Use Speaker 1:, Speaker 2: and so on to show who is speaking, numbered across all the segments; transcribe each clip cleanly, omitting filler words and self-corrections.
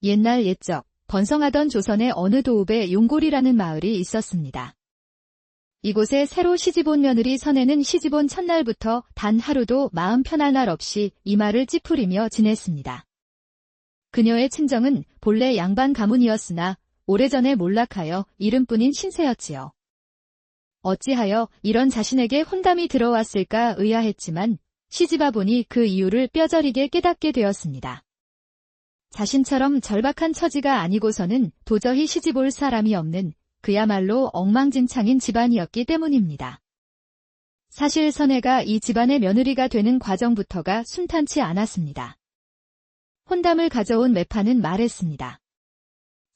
Speaker 1: 옛날 옛적 번성하던 조선의 어느 도읍에 용골이라는 마을이 있었습니다. 이곳에 새로 시집온 며느리 선혜는 시집온 첫날부터 단 하루도 마음 편할 날 없이 이마를 찌푸리며 지냈습니다. 그녀의 친정은 본래 양반 가문이었으나 오래전에 몰락하여 이름뿐인 신세였지요. 어찌하여 이런 자신에게 혼담이 들어왔을까 의아했지만 시집와 보니 그 이유를 뼈저리게 깨닫게 되었습니다. 자신처럼 절박한 처지가 아니고서는 도저히 시집올 사람이 없는 그야말로 엉망진창인 집안이었기 때문입니다. 사실 선혜가 이 집안의 며느리가 되는 과정부터가 순탄치 않았습니다. 혼담을 가져온 매파는 말했습니다.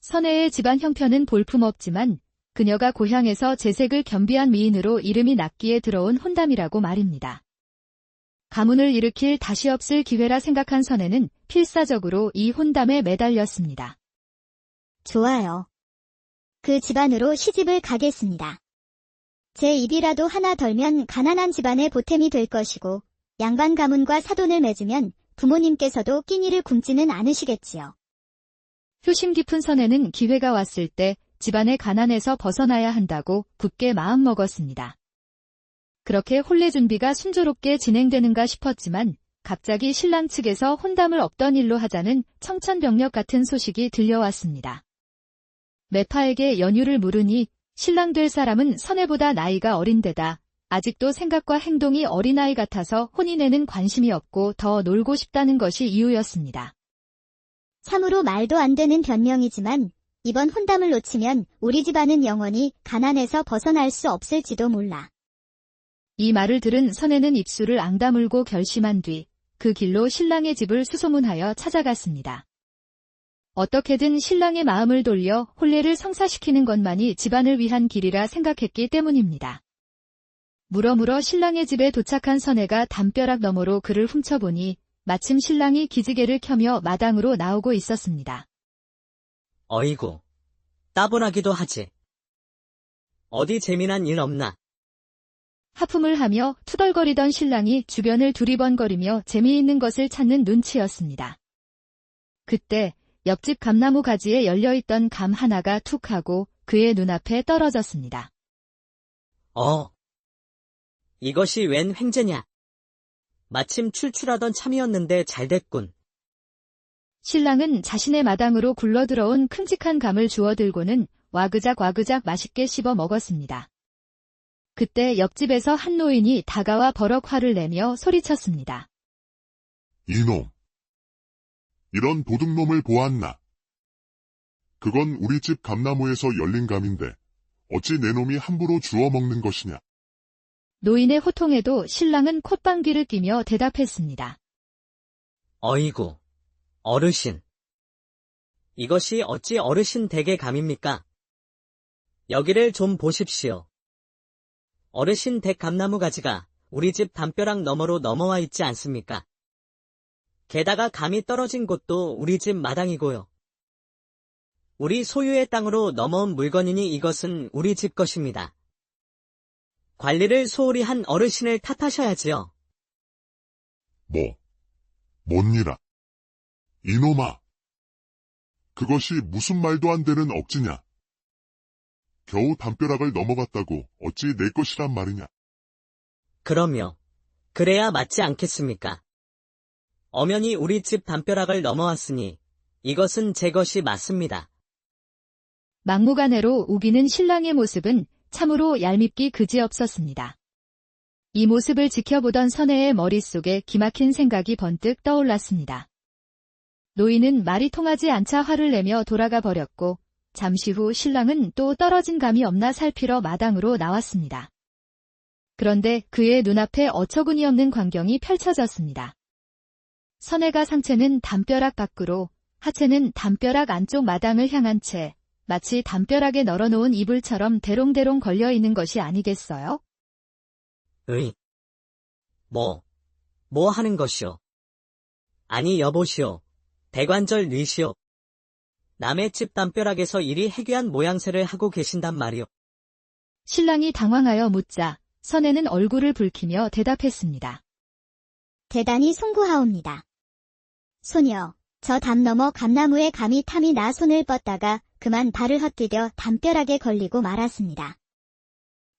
Speaker 1: 선혜의 집안 형편은 볼품없지만 그녀가 고향에서 재색을 겸비한 미인으로 이름이 났기에 들어온 혼담이라고 말입니다. 가문을 일으킬 다시 없을 기회라 생각한 선혜는 필사적으로 이 혼담에 매달렸습니다.
Speaker 2: 좋아요. 그 집안으로 시집을 가겠습니다. 제 입이라도 하나 덜면 가난한 집안의 보탬이 될 것이고 양반 가문과 사돈을 맺으면 부모님께서도 끼니를 굶지는 않으시겠지요.
Speaker 1: 효심 깊은 선혜는 기회가 왔을 때 집안의 가난에서 벗어나야 한다고 굳게 마음먹었습니다. 그렇게 혼례 준비가 순조롭게 진행되는가 싶었지만 갑자기 신랑 측에서 혼담을 없던 일로 하자는 청천벽력 같은 소식이 들려왔습니다. 매파에게 연유를 물으니 신랑 될 사람은 선혜보다 나이가 어린 데다 아직도 생각과 행동이 어린아이 같아서 혼인에는 관심이 없고 더 놀고 싶다는 것이 이유였습니다.
Speaker 2: 참으로 말도 안 되는 변명이지만 이번 혼담을 놓치면 우리 집안은 영원히 가난에서 벗어날 수 없을지도 몰라.
Speaker 1: 이 말을 들은 선혜는 입술을 앙다물고 결심한 뒤 그 길로 신랑의 집을 수소문하여 찾아갔습니다. 어떻게든 신랑의 마음을 돌려 혼례를 성사시키는 것만이 집안을 위한 길이라 생각했기 때문입니다. 물어물어 신랑의 집에 도착한 선혜가 담벼락 너머로 그를 훔쳐보니 마침 신랑이 기지개를 켜며 마당으로 나오고 있었습니다.
Speaker 3: 어이구, 따분하기도 하지. 어디 재미난 일 없나?
Speaker 1: 하품을 하며 투덜거리던 신랑이 주변을 두리번거리며 재미있는 것을 찾는 눈치였습니다. 그때 옆집 감나무 가지에 열려있던 감 하나가 툭 하고 그의 눈앞에 떨어졌습니다.
Speaker 3: 이것이 웬 횡재냐? 마침 출출하던 참이었는데 잘됐군.
Speaker 1: 신랑은 자신의 마당으로 굴러들어온 큼직한 감을 주워들고는 와그작 맛있게 씹어 먹었습니다. 그때 옆집에서 한 노인이 다가와 버럭 화를 내며 소리쳤습니다.
Speaker 4: 이놈! 이런 도둑놈을 보았나? 그건 우리 집 감나무에서 열린 감인데 어찌 내 놈이 함부로 주워 먹는 것이냐?
Speaker 1: 노인의 호통에도 신랑은 콧방귀를 뀌며 대답했습니다.
Speaker 3: 어이구, 어르신. 이것이 어찌 어르신 댁의 감입니까? 여기를 좀 보십시오. 어르신 댁 감나무 가지가 우리 집 담벼락 너머로 넘어와 있지 않습니까? 게다가 감이 떨어진 곳도 우리 집 마당이고요. 우리 소유의 땅으로 넘어온 물건이니 이것은 우리 집 것입니다. 관리를 소홀히 한 어르신을 탓하셔야지요.
Speaker 4: 뭔니라? 이놈아! 그것이 무슨 말도 안 되는 억지냐? 겨우 담벼락을 넘어갔다고 어찌 내 것이란 말이냐?
Speaker 3: 그럼요. 그래야 맞지 않겠습니까? 엄연히 우리 집 담벼락을 넘어왔으니 이것은 제 것이 맞습니다.
Speaker 1: 막무가내로 우기는 신랑의 모습은 참으로 얄밉기 그지없었습니다. 이 모습을 지켜보던 선혜의 머릿속에 기막힌 생각이 번뜩 떠올랐습니다. 노인은 말이 통하지 않자 화를 내며 돌아가 버렸고 잠시 후 신랑은 또 떨어진 감이 없나 살피러 마당으로 나왔습니다. 그런데 그의 눈앞에 어처구니 없는 광경이 펼쳐졌습니다. 선혜가 상체는 담벼락 밖으로, 하체는 담벼락 안쪽 마당을 향한 채 마치 담벼락에 널어놓은 이불처럼 대롱대롱 걸려있는 것이 아니겠어요?
Speaker 3: 뭐 하는 것이오? 아니 여보시오, 대관절 뉘시오. 남의 집 담벼락에서 이리 해괴한 모양새를 하고 계신단 말이오.
Speaker 1: 신랑이 당황하여 묻자 선혜는 얼굴을 붉히며 대답했습니다.
Speaker 2: 대단히 송구하옵니다. 소녀, 저 담 너머 감나무에 감히 탐이 나 손을 뻗다가 그만 발을 헛디뎌 담벼락에 걸리고 말았습니다.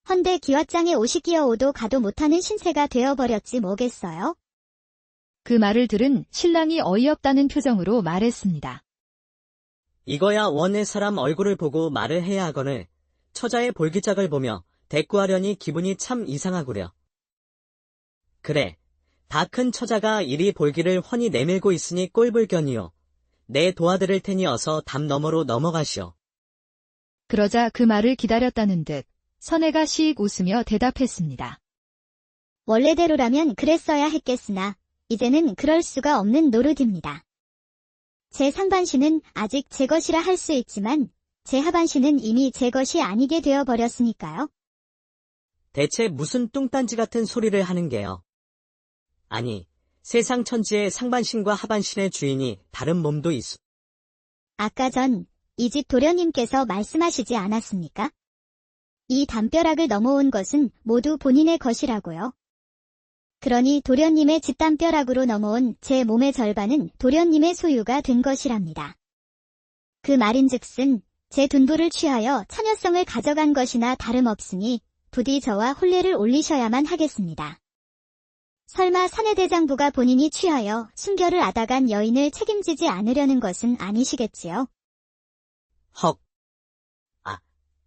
Speaker 2: 헌데 기왓장에 옷이 끼어 오도 가도 못하는 신세가 되어버렸지 뭐겠어요?
Speaker 1: 그 말을 들은 신랑이 어이없다는 표정으로 말했습니다.
Speaker 3: 이거야 원의 사람 얼굴을 보고 말을 해야 하거늘 처자의 볼기짝을 보며 대꾸하려니 기분이 참 이상하구려. 그래, 다 큰 처자가 이리 볼기를 훤히 내밀고 있으니 꼴불견이요. 내 도와드릴 테니 어서 담 너머로 넘어가시오.
Speaker 1: 그러자 그 말을 기다렸다는 듯 선혜가 씩 웃으며 대답했습니다.
Speaker 2: 원래대로라면 그랬어야 했겠으나 이제는 그럴 수가 없는 노릇입니다. 제 상반신은 아직 제 것이라 할 수 있지만 제 하반신은 이미 제 것이 아니게 되어버렸으니까요.
Speaker 3: 대체 무슨 뚱딴지 같은 소리를 하는 게요. 아니, 세상 천지에 상반신과 하반신의 주인이 다른 몸도 있어.
Speaker 2: 아까 전 이 집 도련님께서 말씀하시지 않았습니까? 이 담벼락을 넘어온 것은 모두 본인의 것이라고요. 그러니 도련님의 집 담벼락으로 넘어온 제 몸의 절반은 도련님의 소유가 된 것이랍니다. 그 말인즉슨 제 둔부를 취하여 처녀성을 가져간 것이나 다름없으니 부디 저와 혼례를 올리셔야만 하겠습니다. 설마 사내대장부가 본인이 취하여 순결을 앗아간 여인을 책임지지 않으려는 것은 아니시겠지요?
Speaker 3: 헉.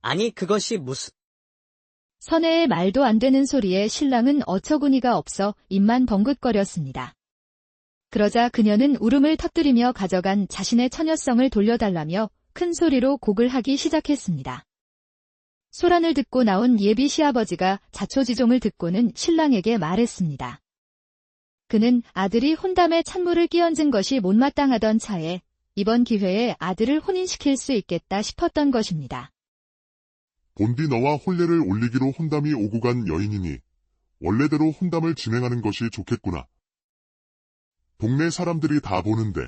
Speaker 3: 아니 그것이 무슨...
Speaker 1: 선혜의 말도 안 되는 소리에 신랑은 어처구니가 없어 입만 벙긋거렸습니다. 그러자 그녀는 울음을 터뜨리며 가져간 자신의 처녀성을 돌려달라며 큰 소리로 곡을 하기 시작했습니다. 소란을 듣고 나온 예비 시아버지가 자초지종을 듣고는 신랑에게 말했습니다. 그는 아들이 혼담에 찬물을 끼얹은 것이 못마땅하던 차에 이번 기회에 아들을 혼인시킬 수 있겠다 싶었던 것입니다.
Speaker 4: 본디 너와 혼례를 올리기로 혼담이 오고 간 여인이니 원래대로 혼담을 진행하는 것이 좋겠구나. 동네 사람들이 다 보는데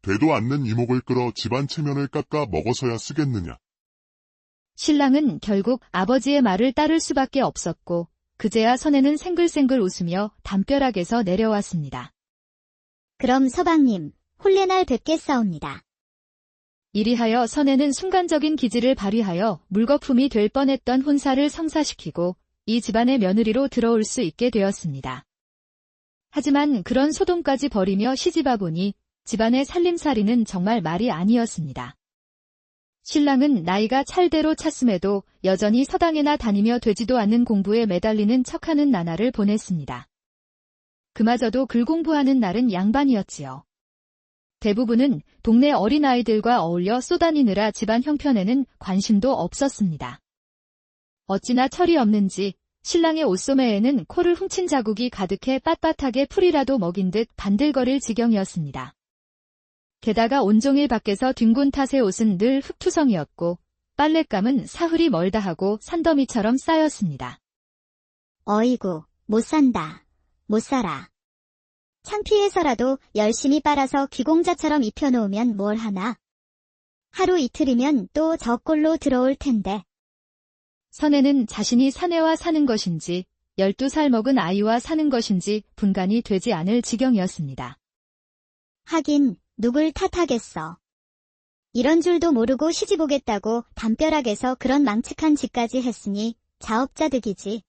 Speaker 4: 되도 않는 이목을 끌어 집안 체면을 깎아 먹어서야 쓰겠느냐.
Speaker 1: 신랑은 결국 아버지의 말을 따를 수밖에 없었고 그제야 선혜는 생글생글 웃으며 담벼락에서 내려왔습니다.
Speaker 2: 그럼 서방님, 혼례날 뵙겠사옵니다.
Speaker 1: 이리하여 선혜는 순간적인 기지를 발휘하여 물거품이 될 뻔했던 혼사를 성사시키고 이 집안의 며느리로 들어올 수 있게 되었습니다. 하지만 그런 소동까지 벌이며 시집와 보니 집안의 살림살이는 정말 말이 아니었습니다. 신랑은 나이가 찰대로 찼음에도 여전히 서당에나 다니며 되지도 않는 공부에 매달리는 척하는 나날을 보냈습니다. 그마저도 글 공부하는 날은 양반이었지요. 대부분은 동네 어린아이들과 어울려 쏘다니느라 집안 형편에는 관심도 없었습니다. 어찌나 철이 없는지 신랑의 옷소매에는 코를 훔친 자국이 가득해 빳빳하게 풀이라도 먹인 듯 반들거릴 지경이었습니다. 게다가 온종일 밖에서 뒹군 탓의 옷은 늘 흙투성이었고 빨랫감은 사흘이 멀다 하고 산더미처럼 쌓였습니다.
Speaker 2: 어이구, 못 산다. 못 살아. 창피해서라도 열심히 빨아서 귀공자처럼 입혀놓으면 뭘 하나. 하루 이틀이면 또 저 꼴로 들어올 텐데.
Speaker 1: 선혜는 자신이 사내와 사는 것인지 12살 먹은 아이와 사는 것인지 분간이 되지 않을 지경이었습니다.
Speaker 2: 하긴 누굴 탓하겠어. 이런 줄도 모르고 시집 오겠다고 담벼락에서 그런 망측한 짓까지 했으니 자업자득이지.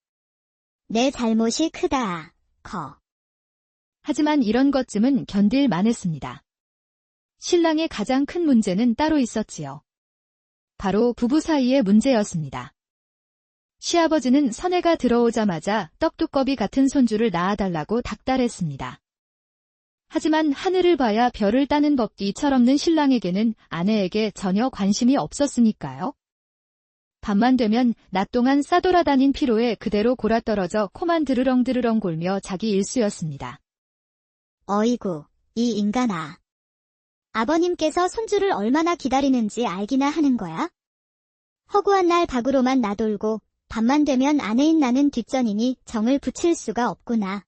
Speaker 2: 내 잘못이 크다. 커.
Speaker 1: 하지만 이런 것쯤은 견딜 만했습니다. 신랑의 가장 큰 문제는 따로 있었지요. 바로 부부 사이의 문제였습니다. 시아버지는 선혜가 들어오자마자 떡두꺼비 같은 손주를 낳아달라고 닥달했습니다. 하지만 하늘을 봐야 별을 따는 법이 철없는 신랑에게는 아내에게 전혀 관심이 없었으니까요. 밤만 되면 낮 동안 싸돌아다닌 피로에 그대로 골아떨어져 코만 드르렁드르렁 골며 자기 일수였습니다.
Speaker 2: 어이구, 이 인간아. 아버님께서 손주를 얼마나 기다리는지 알기나 하는 거야? 허구한 날 밖으로만 나돌고 밤만 되면 아내인 나는 뒷전이니 정을 붙일 수가 없구나.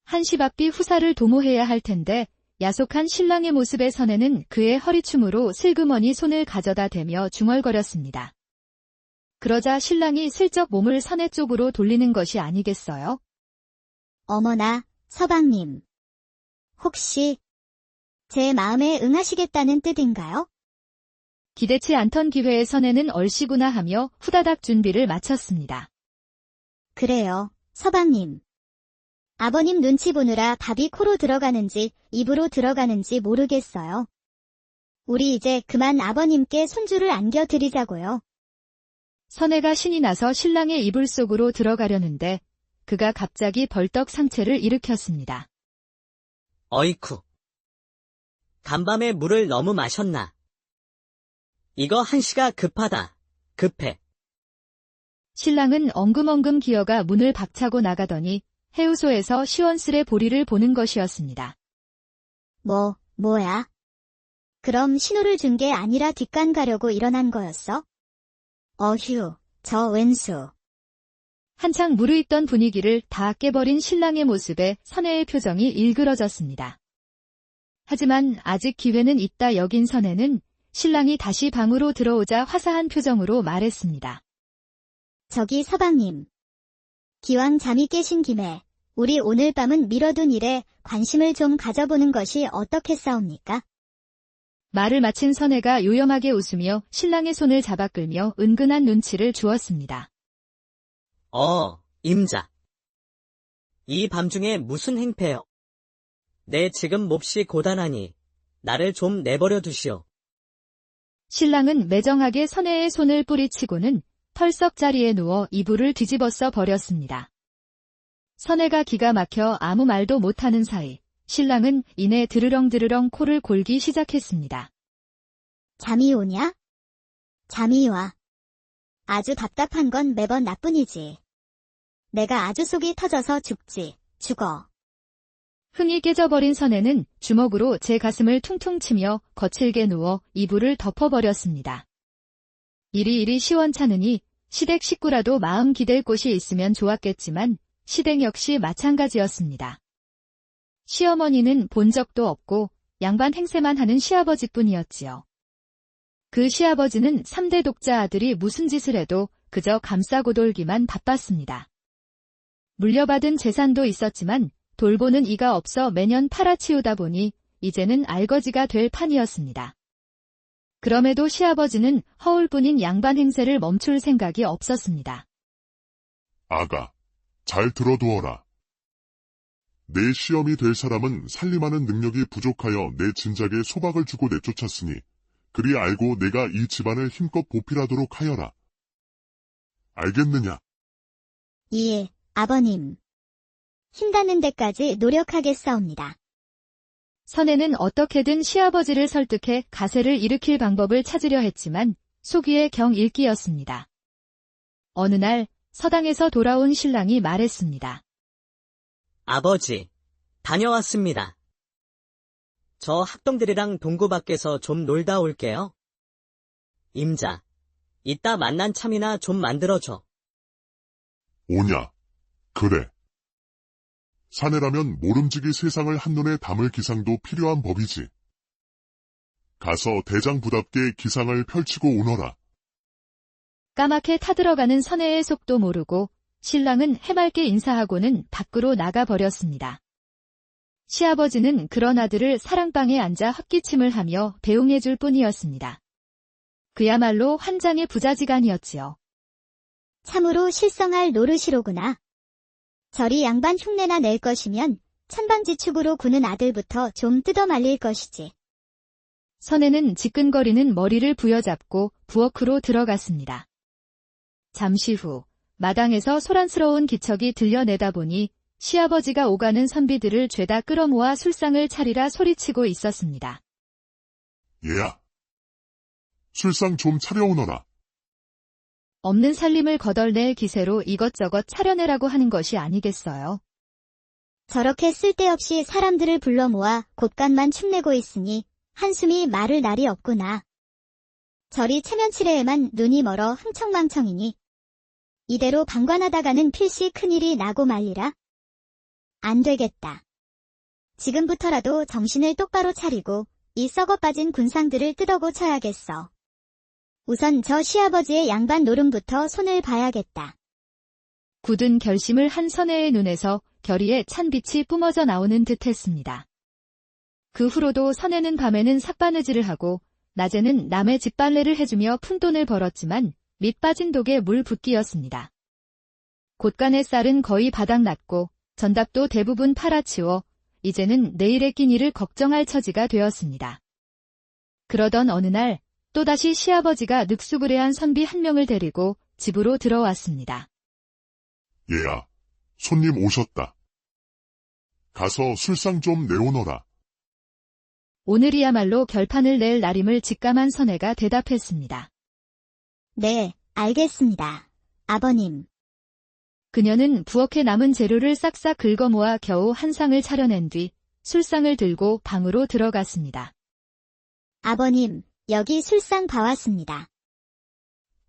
Speaker 1: 한시 바삐 후사를 도모해야 할 텐데 야속한 신랑의 모습에 선혜는 그의 허리춤으로 슬그머니 손을 가져다 대며 중얼거렸습니다. 그러자 신랑이 슬쩍 몸을 선혜 쪽으로 돌리는 것이 아니겠어요?
Speaker 2: 어머나, 서방님. 혹시 제 마음에 응하시겠다는 뜻인가요?
Speaker 1: 기대치 않던 기회에 선혜는 얼씨구나 하며 후다닥 준비를 마쳤습니다.
Speaker 2: 그래요, 서방님. 아버님 눈치 보느라 밥이 코로 들어가는지 입으로 들어가는지 모르겠어요. 우리 이제 그만 아버님께 손주를 안겨드리자고요.
Speaker 1: 선혜가 신이 나서 신랑의 이불 속으로 들어가려는데 그가 갑자기 벌떡 상체를 일으켰습니다.
Speaker 3: 어이쿠. 간밤에 물을 너무 마셨나? 이거 한시가 급하다. 급해.
Speaker 1: 신랑은 엉금엉금 기어가 문을 박차고 나가더니 해우소에서 시원스레 보리를 보는 것이었습니다.
Speaker 2: 뭐야? 그럼 신호를 준 게 아니라 뒷간 가려고 일어난 거였어? 어휴, 저 왼수.
Speaker 1: 한창 무르익던 분위기를 다 깨버린 신랑의 모습에 선혜의 표정이 일그러졌습니다. 하지만 아직 기회는 있다 여긴 선혜는 신랑이 다시 방으로 들어오자 화사한 표정으로 말했습니다.
Speaker 2: 저기 서방님. 기왕 잠이 깨신 김에 우리 오늘 밤은 미뤄둔 일에 관심을 좀 가져보는 것이 어떻겠사옵니까?
Speaker 1: 말을 마친 선혜가 요염하게 웃으며 신랑의 손을 잡아 끌며 은근한 눈치를 주었습니다.
Speaker 3: 임자. 이 밤중에 무슨 행패요? 내 지금 몹시 고단하니 나를 좀 내버려 두시오.
Speaker 1: 신랑은 매정하게 선혜의 손을 뿌리치고는 털썩 자리에 누워 이불을 뒤집어써 버렸습니다. 선혜가 기가 막혀 아무 말도 못하는 사이 신랑은 이내 드르렁드르렁 코를 골기 시작했습니다.
Speaker 2: 잠이 오냐? 잠이 와. 아주 답답한 건 매번 나뿐이지. 내가 아주 속이 터져서 죽어.
Speaker 1: 흥이 깨져버린 선혜는 주먹으로 제 가슴을 퉁퉁 치며 거칠게 누워 이불을 덮어버렸습니다. 이리 시원찮으니 시댁 식구라도 마음 기댈 곳이 있으면 좋았겠지만 시댁 역시 마찬가지였습니다. 시어머니는 본 적도 없고 양반 행세만 하는 시아버지뿐이었지요. 그 시아버지는 3대 독자 아들이 무슨 짓을 해도 그저 감싸고 돌기만 바빴습니다. 물려받은 재산도 있었지만 돌보는 이가 없어 매년 팔아치우다 보니 이제는 알거지가 될 판이었습니다. 그럼에도 시아버지는 허울뿐인 양반 행세를 멈출 생각이 없었습니다.
Speaker 4: 아가, 잘 들어두어라. 내 시험이 될 사람은 살림하는 능력이 부족하여 내 진작에 소박을 주고 내쫓았으니 그리 알고 내가 이 집안을 힘껏 보필하도록 하여라. 알겠느냐?
Speaker 2: 예, 아버님. 힘닿는 데까지 노력하겠사옵니다.
Speaker 1: 선혜는 어떻게든 시아버지를 설득해 가세를 일으킬 방법을 찾으려 했지만 속위에 경 읽기였습니다. 어느 날 서당에서 돌아온 신랑이 말했습니다.
Speaker 3: 아버지, 다녀왔습니다. 저 학동들이랑 동구 밖에서 좀 놀다 올게요. 임자, 이따 만난 참이나 좀 만들어줘.
Speaker 4: 오냐? 그래. 사내라면 모름지기 세상을 한눈에 담을 기상도 필요한 법이지. 가서 대장부답게 기상을 펼치고 오너라.
Speaker 1: 까맣게 타들어가는 선혜의 속도 모르고 신랑은 해맑게 인사하고는 밖으로 나가버렸습니다. 시아버지는 그런 아들을 사랑방에 앉아 헛기침을 하며 배웅해줄 뿐이었습니다. 그야말로 환장의 부자지간이었지요.
Speaker 2: 참으로 실성할 노릇이로구나. 저리 양반 흉내나 낼 것이면 천방지축으로 구는 아들부터 좀 뜯어 말릴 것이지.
Speaker 1: 선혜는 지끈거리는 머리를 부여잡고 부엌으로 들어갔습니다. 잠시 후 마당에서 소란스러운 기척이 들려내다 보니 시아버지가 오가는 선비들을 죄다 끌어모아 술상을 차리라 소리치고 있었습니다.
Speaker 4: 얘야, 술상 좀 차려오너라.
Speaker 1: 없는 살림을 거덜낼 기세로 이것저것 차려내라고 하는 것이 아니겠어요.
Speaker 2: 저렇게 쓸데없이 사람들을 불러 모아 곳간만 축내고 있으니 한숨이 마를 날이 없구나. 저리 체면치레에만 눈이 멀어 흥청망청이니 이대로 방관하다가는 필시 큰일이 나고 말리라. 안 되겠다. 지금부터라도 정신을 똑바로 차리고 이 썩어 빠진 군상들을 뜯어고 쳐야겠어. 우선 저 시아버지의 양반 노름부터 손을 봐야겠다.
Speaker 1: 굳은 결심을 한 선혜의 눈에서 결의에 찬 빛이 뿜어져 나오는 듯했습니다. 그 후로도 선혜는 밤에는 삭바느질을 하고 낮에는 남의 집빨래를 해주며 푼돈을 벌었지만 밑 빠진 독에 물 붓기였습니다. 곳간의 쌀은 거의 바닥났고 전답도 대부분 팔아치워 이제는 내일의 끼니를 걱정할 처지가 되었습니다. 그러던 어느 날 또다시 시아버지가 늑수그레한 선비 한 명을 데리고 집으로 들어왔습니다.
Speaker 4: 얘야, 손님 오셨다. 가서 술상 좀 내오너라.
Speaker 1: 오늘이야말로 결판을 낼 날임을 직감한 선혜가 대답했습니다.
Speaker 2: 네, 알겠습니다. 아버님.
Speaker 1: 그녀는 부엌에 남은 재료를 싹싹 긁어모아 겨우 한 상을 차려낸 뒤 술상을 들고 방으로 들어갔습니다.
Speaker 2: 아버님, 여기 술상 봐왔습니다.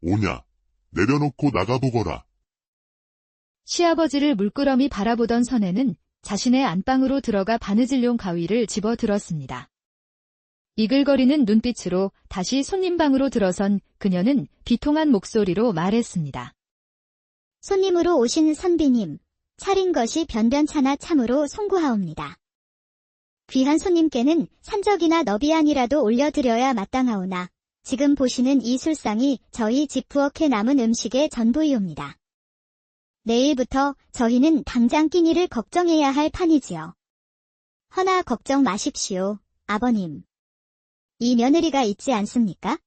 Speaker 4: 오냐, 내려놓고 나가보거라.
Speaker 1: 시아버지를 물끄러미 바라보던 선혜는 자신의 안방으로 들어가 바느질용 가위를 집어 들었습니다. 이글거리는 눈빛으로 다시 손님방으로 들어선 그녀는 비통한 목소리로 말했습니다.
Speaker 2: 손님으로 오신 선비님, 차린 것이 변변찮아 참으로 송구하옵니다. 귀한 손님께는 산적이나 너비안이라도 올려드려야 마땅하오나 지금 보시는 이 술상이 저희 집 부엌에 남은 음식의 전부이옵니다. 내일부터 저희는 당장 끼니를 걱정해야 할 판이지요. 허나 걱정 마십시오, 아버님. 이 며느리가 있지 않습니까?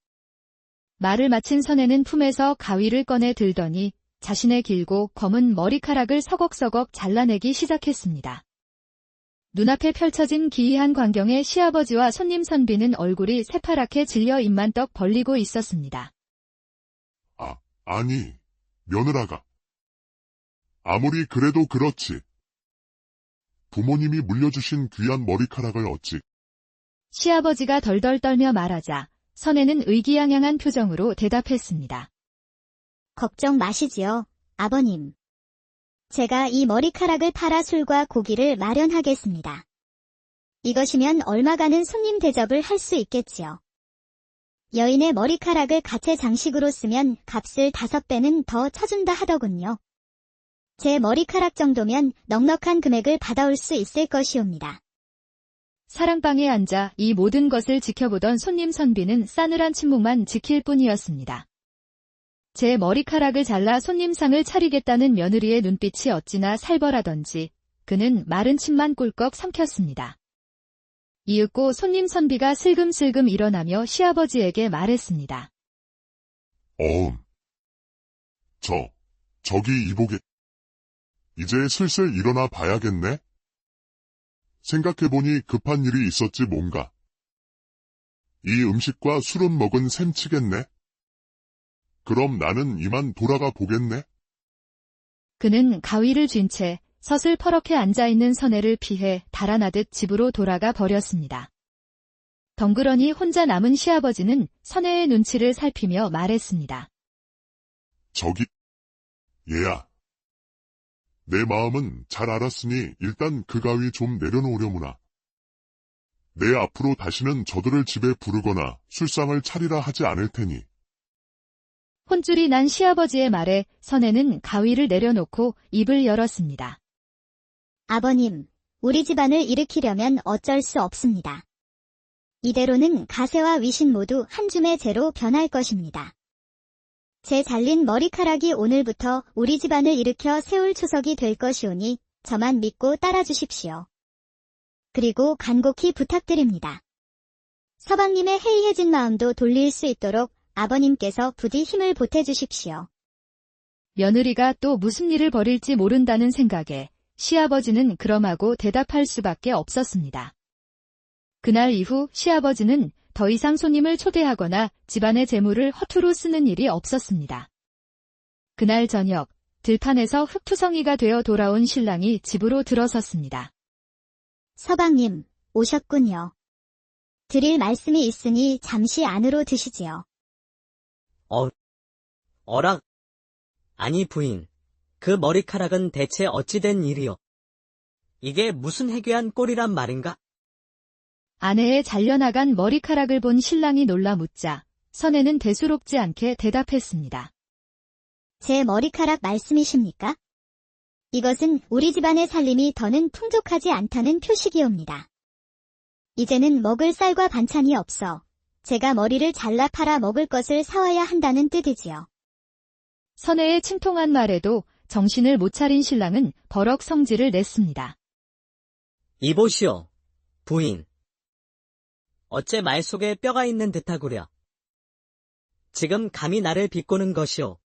Speaker 1: 말을 마친 선혜는 품에서 가위를 꺼내 들더니 자신의 길고 검은 머리카락을 서걱서걱 잘라내기 시작했습니다. 눈앞에 펼쳐진 기이한 광경에 시아버지와 손님 선비는 얼굴이 새파랗게 질려 입만 떡 벌리고 있었습니다.
Speaker 4: 아니, 며느라가. 아무리 그래도 그렇지. 부모님이 물려주신 귀한 머리카락을 어찌.
Speaker 1: 시아버지가 덜덜 떨며 말하자 선혜는 의기양양한 표정으로 대답했습니다.
Speaker 2: 걱정 마시지요, 아버님. 제가 이 머리카락을 팔아 술과 고기를 마련하겠습니다. 이것이면 얼마 가는 손님 대접을 할 수 있겠지요. 여인의 머리카락을 가채 장식으로 쓰면 값을 5배는 더 쳐준다 하더군요. 제 머리카락 정도면 넉넉한 금액을 받아올 수 있을 것이옵니다.
Speaker 1: 사랑방에 앉아 이 모든 것을 지켜보던 손님 선비는 싸늘한 침묵만 지킬 뿐이었습니다. 제 머리카락을 잘라 손님상을 차리겠다는 며느리의 눈빛이 어찌나 살벌하던지 그는 마른 침만 꿀꺽 삼켰습니다. 이윽고 손님 선비가 슬금슬금 일어나며 시아버지에게 말했습니다.
Speaker 4: 저기 이보게. 이제 슬슬 일어나 봐야겠네? 생각해보니 급한 일이 있었지 뭔가. 이 음식과 술은 먹은 셈치겠네? 그럼 나는 이만 돌아가 보겠네?
Speaker 1: 그는 가위를 쥔 채 서슬퍼렇게 앉아있는 선혜를 피해 달아나듯 집으로 돌아가 버렸습니다. 덩그러니 혼자 남은 시아버지는 선혜의 눈치를 살피며 말했습니다.
Speaker 4: 저기, 얘야. 내 마음은 잘 알았으니 일단 그 가위 좀 내려놓으려무나. 내 앞으로 다시는 저들을 집에 부르거나 술상을 차리라 하지 않을 테니.
Speaker 1: 혼쭐이 난 시아버지의 말에 선혜는 가위를 내려놓고 입을 열었습니다.
Speaker 2: 아버님, 우리 집안을 일으키려면 어쩔 수 없습니다. 이대로는 가세와 위신 모두 한 줌의 재로 변할 것입니다. 제 잘린 머리카락이 오늘부터 우리 집안을 일으켜 세울 초석이 될 것이오니 저만 믿고 따라주십시오. 그리고 간곡히 부탁드립니다. 서방님의 해이해진 마음도 돌릴 수 있도록 아버님께서 부디 힘을 보태주십시오.
Speaker 1: 며느리가 또 무슨 일을 벌일지 모른다는 생각에 시아버지는 그럼하고 대답할 수밖에 없었습니다. 그날 이후 시아버지는 더 이상 손님을 초대하거나 집안의 재물을 허투루 쓰는 일이 없었습니다. 그날 저녁, 들판에서 흙투성이가 되어 돌아온 신랑이 집으로 들어섰습니다.
Speaker 2: 서방님, 오셨군요. 드릴 말씀이 있으니 잠시 안으로 드시지요.
Speaker 3: 어라? 아니 부인, 그 머리카락은 대체 어찌 된 일이요? 이게 무슨 해괴한 꼴이란 말인가?
Speaker 1: 아내의 잘려나간 머리카락을 본 신랑이 놀라 묻자 선혜는 대수롭지 않게 대답했습니다.
Speaker 2: 제 머리카락 말씀이십니까? 이것은 우리 집안의 살림이 더는 풍족하지 않다는 표식이옵니다. 이제는 먹을 쌀과 반찬이 없어 제가 머리를 잘라 팔아 먹을 것을 사와야 한다는 뜻이지요.
Speaker 1: 선혜의 침통한 말에도 정신을 못 차린 신랑은 버럭 성질을 냈습니다.
Speaker 3: 이보시오, 부인. 어째 말 속에 뼈가 있는 듯하구려. 지금 감히 나를 비꼬는 것이오.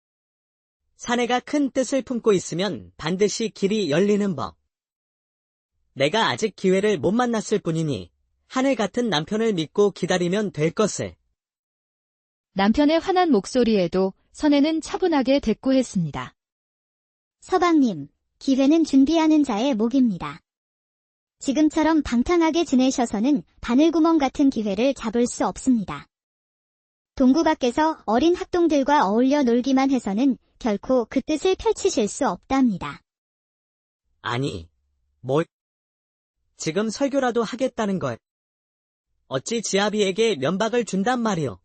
Speaker 3: 사내가 큰 뜻을 품고 있으면 반드시 길이 열리는 법. 내가 아직 기회를 못 만났을 뿐이니 하늘 같은 남편을 믿고 기다리면 될 것을.
Speaker 1: 남편의 환한 목소리에도 선혜는 차분하게 대꾸했습니다.
Speaker 2: 서방님, 기회는 준비하는 자의 몫입니다. 지금처럼 방탕하게 지내셔서는 바늘구멍 같은 기회를 잡을 수 없습니다. 동구 밖에서 어린 학동들과 어울려 놀기만 해서는 결코 그 뜻을 펼치실 수 없답니다.
Speaker 3: 아니, 뭘. 지금 설교라도 하겠다는 걸. 어찌 지아비에게 면박을 준단 말이오.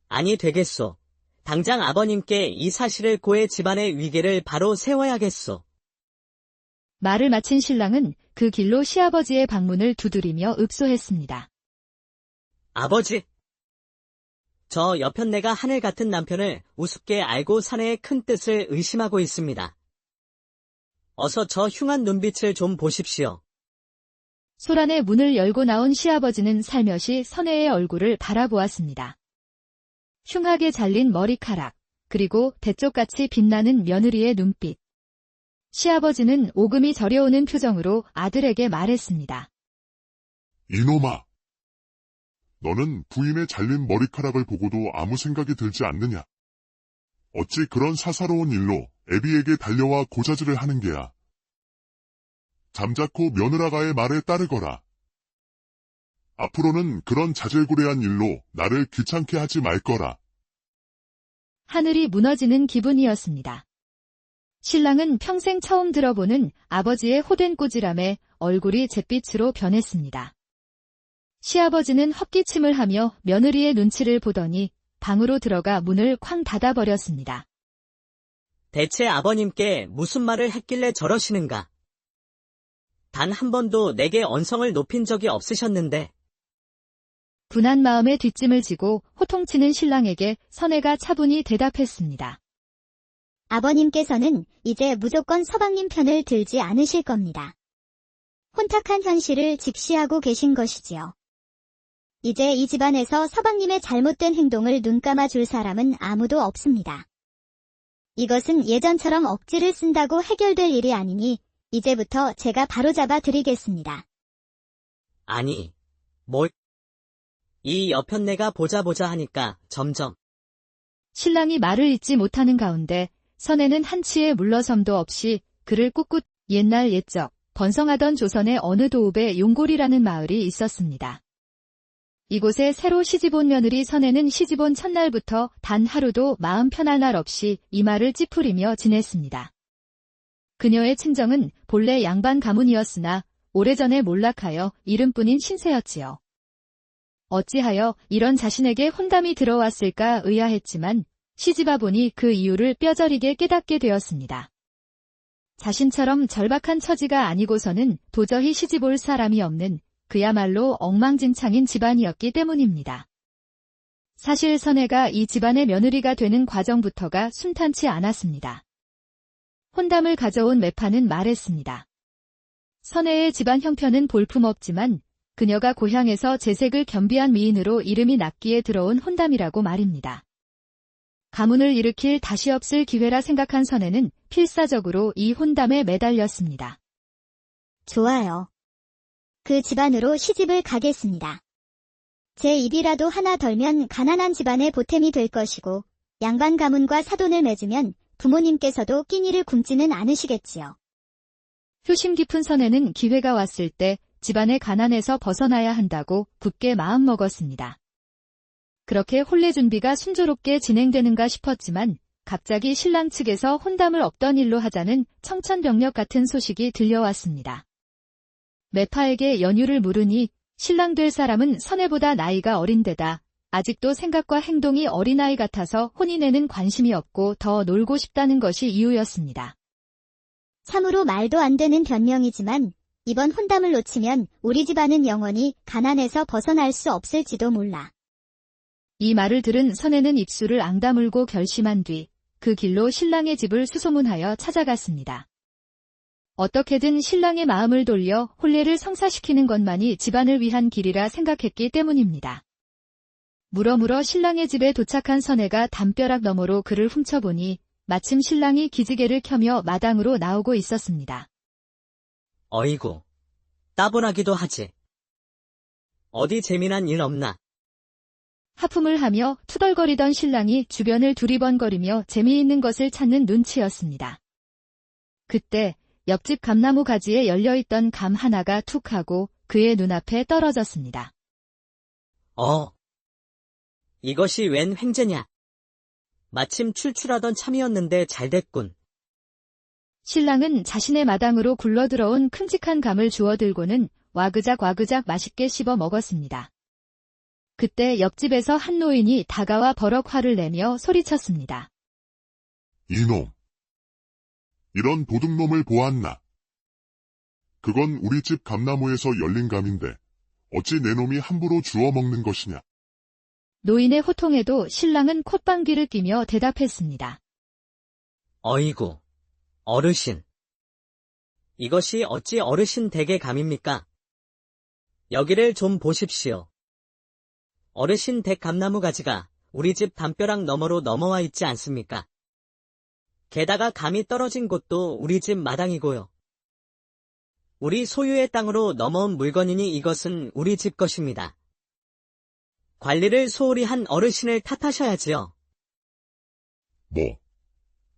Speaker 3: 아니 되겠소. 당장 아버님께 이 사실을 고해 집안의 위계를 바로 세워야겠소.
Speaker 1: 말을 마친 신랑은 그 길로 시아버지의 방문을 두드리며 읍소했습니다.
Speaker 3: 아버지! 저 여편네가 하늘 같은 남편을 우습게 알고 사내의 큰 뜻을 의심하고 있습니다. 어서 저 흉한 눈빛을 좀 보십시오.
Speaker 1: 소란의 문을 열고 나온 시아버지는 살며시 선혜의 얼굴을 바라보았습니다. 흉하게 잘린 머리카락, 그리고 대쪽같이 빛나는 며느리의 눈빛. 시아버지는 오금이 저려오는 표정으로 아들에게 말했습니다.
Speaker 4: 이놈아! 너는 부인의 잘린 머리카락을 보고도 아무 생각이 들지 않느냐? 어찌 그런 사사로운 일로 애비에게 달려와 고자질을 하는 게야? 잠자코 며느라가의 말에 따르거라. 앞으로는 그런 자질구레한 일로 나를 귀찮게 하지 말 거라.
Speaker 1: 하늘이 무너지는 기분이었습니다. 신랑은 평생 처음 들어보는 아버지의 호된 꾸지람에 얼굴이 잿빛으로 변했습니다. 시아버지는 헛기침을 하며 며느리의 눈치를 보더니 방으로 들어가 문을 쾅 닫아버렸습니다.
Speaker 3: 대체 아버님께 무슨 말을 했길래 저러시는가? 단 한 번도 내게 언성을 높인 적이 없으셨는데.
Speaker 1: 분한 마음에 뒷짐을 지고 호통치는 신랑에게 선혜가 차분히 대답했습니다.
Speaker 2: 아버님께서는 이제 무조건 서방님 편을 들지 않으실 겁니다. 혼탁한 현실을 직시하고 계신 것이지요. 이제 이 집안에서 서방님의 잘못된 행동을 눈감아 줄 사람은 아무도 없습니다. 이것은 예전처럼 억지를 쓴다고 해결될 일이 아니니 이제부터 제가 바로잡아 드리겠습니다.
Speaker 3: 아니, 뭘. 이 여편네가 보자 하니까 점점.
Speaker 1: 신랑이 말을 잇지 못하는 가운데 선혜는 한치의 물러섬도 없이 그를 꿋꿋 옛날 옛적 번성하던 조선의 어느 도읍에 용골이라는 마을이 있었습니다. 이곳에 새로 시집온 며느리 선혜는 시집온 첫날부터 단 하루도 마음 편할 날 없이 이마를 찌푸리며 지냈습니다. 그녀의 친정은 본래 양반 가문이었으나 오래전에 몰락하여 이름뿐인 신세였지요. 어찌하여 이런 자신에게 혼담이 들어왔을까 의아했지만 시집와 보니 그 이유를 뼈저리게 깨닫게 되었습니다. 자신처럼 절박한 처지가 아니고서는 도저히 시집 올 사람이 없는 그야말로 엉망진창인 집안이었기 때문입니다. 사실 선혜가 이 집안의 며느리가 되는 과정부터가 순탄치 않았습니다. 혼담을 가져온 매파는 말했습니다. 선혜의 집안 형편은 볼품없지만 그녀가 고향에서 재색을 겸비한 미인으로 이름이 났기에 들어온 혼담이라고 말입니다. 가문을 일으킬 다시 없을 기회라 생각한 선혜는 필사적으로 이 혼담에 매달렸습니다.
Speaker 2: 좋아요. 그 집안으로 시집을 가겠습니다. 제 입이라도 하나 덜면 가난한 집안의 보탬이 될 것이고 양반 가문과 사돈을 맺으면 부모님께서도 끼니를 굶지는 않으시겠지요.
Speaker 1: 효심 깊은 선혜는 기회가 왔을 때 집안의 가난에서 벗어나야 한다고 굳게 마음먹었습니다. 그렇게 혼례 준비가 순조롭게 진행되는가 싶었지만 갑자기 신랑 측에서 혼담을 없던 일로 하자는 청천벽력 같은 소식이 들려왔습니다. 매파에게 연유를 물으니 신랑 될 사람은 선혜보다 나이가 어린 데다 아직도 생각과 행동이 어린아이 같아서 혼인에는 관심이 없고 더 놀고 싶다는 것이 이유였습니다.
Speaker 2: 참으로 말도 안 되는 변명이지만 이번 혼담을 놓치면 우리 집안은 영원히 가난에서 벗어날 수 없을지도 몰라.
Speaker 1: 이 말을 들은 선혜는 입술을 앙다물고 결심한 뒤 그 길로 신랑의 집을 수소문하여 찾아갔습니다. 어떻게든 신랑의 마음을 돌려 혼례를 성사시키는 것만이 집안을 위한 길이라 생각했기 때문입니다. 물어물어 신랑의 집에 도착한 선혜가 담벼락 너머로 그를 훔쳐보니 마침 신랑이 기지개를 켜며 마당으로 나오고 있었습니다.
Speaker 3: 어이구, 따분하기도 하지. 어디 재미난 일 없나?
Speaker 1: 하품을 하며 투덜거리던 신랑이 주변을 두리번거리며 재미있는 것을 찾는 눈치였습니다. 그때 옆집 감나무 가지에 열려있던 감 하나가 툭 하고 그의 눈앞에 떨어졌습니다.
Speaker 3: 이것이 웬 횡재냐? 마침 출출하던 참이었는데 잘됐군.
Speaker 1: 신랑은 자신의 마당으로 굴러들어온 큼직한 감을 주워들고는 와그작 맛있게 씹어 먹었습니다. 그때 옆집에서 한 노인이 다가와 버럭 화를 내며 소리쳤습니다.
Speaker 4: 이놈! 이런 도둑놈을 보았나? 그건 우리 집 감나무에서 열린 감인데 어찌 내 놈이 함부로 주워 먹는 것이냐?
Speaker 1: 노인의 호통에도 신랑은 콧방귀를 뀌며 대답했습니다.
Speaker 3: 어이구, 어르신. 이것이 어찌 어르신 댁의 감입니까? 여기를 좀 보십시오. 어르신 댁 감나무 가지가 우리 집 담벼락 너머로 넘어와 있지 않습니까? 게다가 감이 떨어진 곳도 우리 집 마당이고요. 우리 소유의 땅으로 넘어온 물건이니 이것은 우리 집 것입니다. 관리를 소홀히 한 어르신을 탓하셔야지요.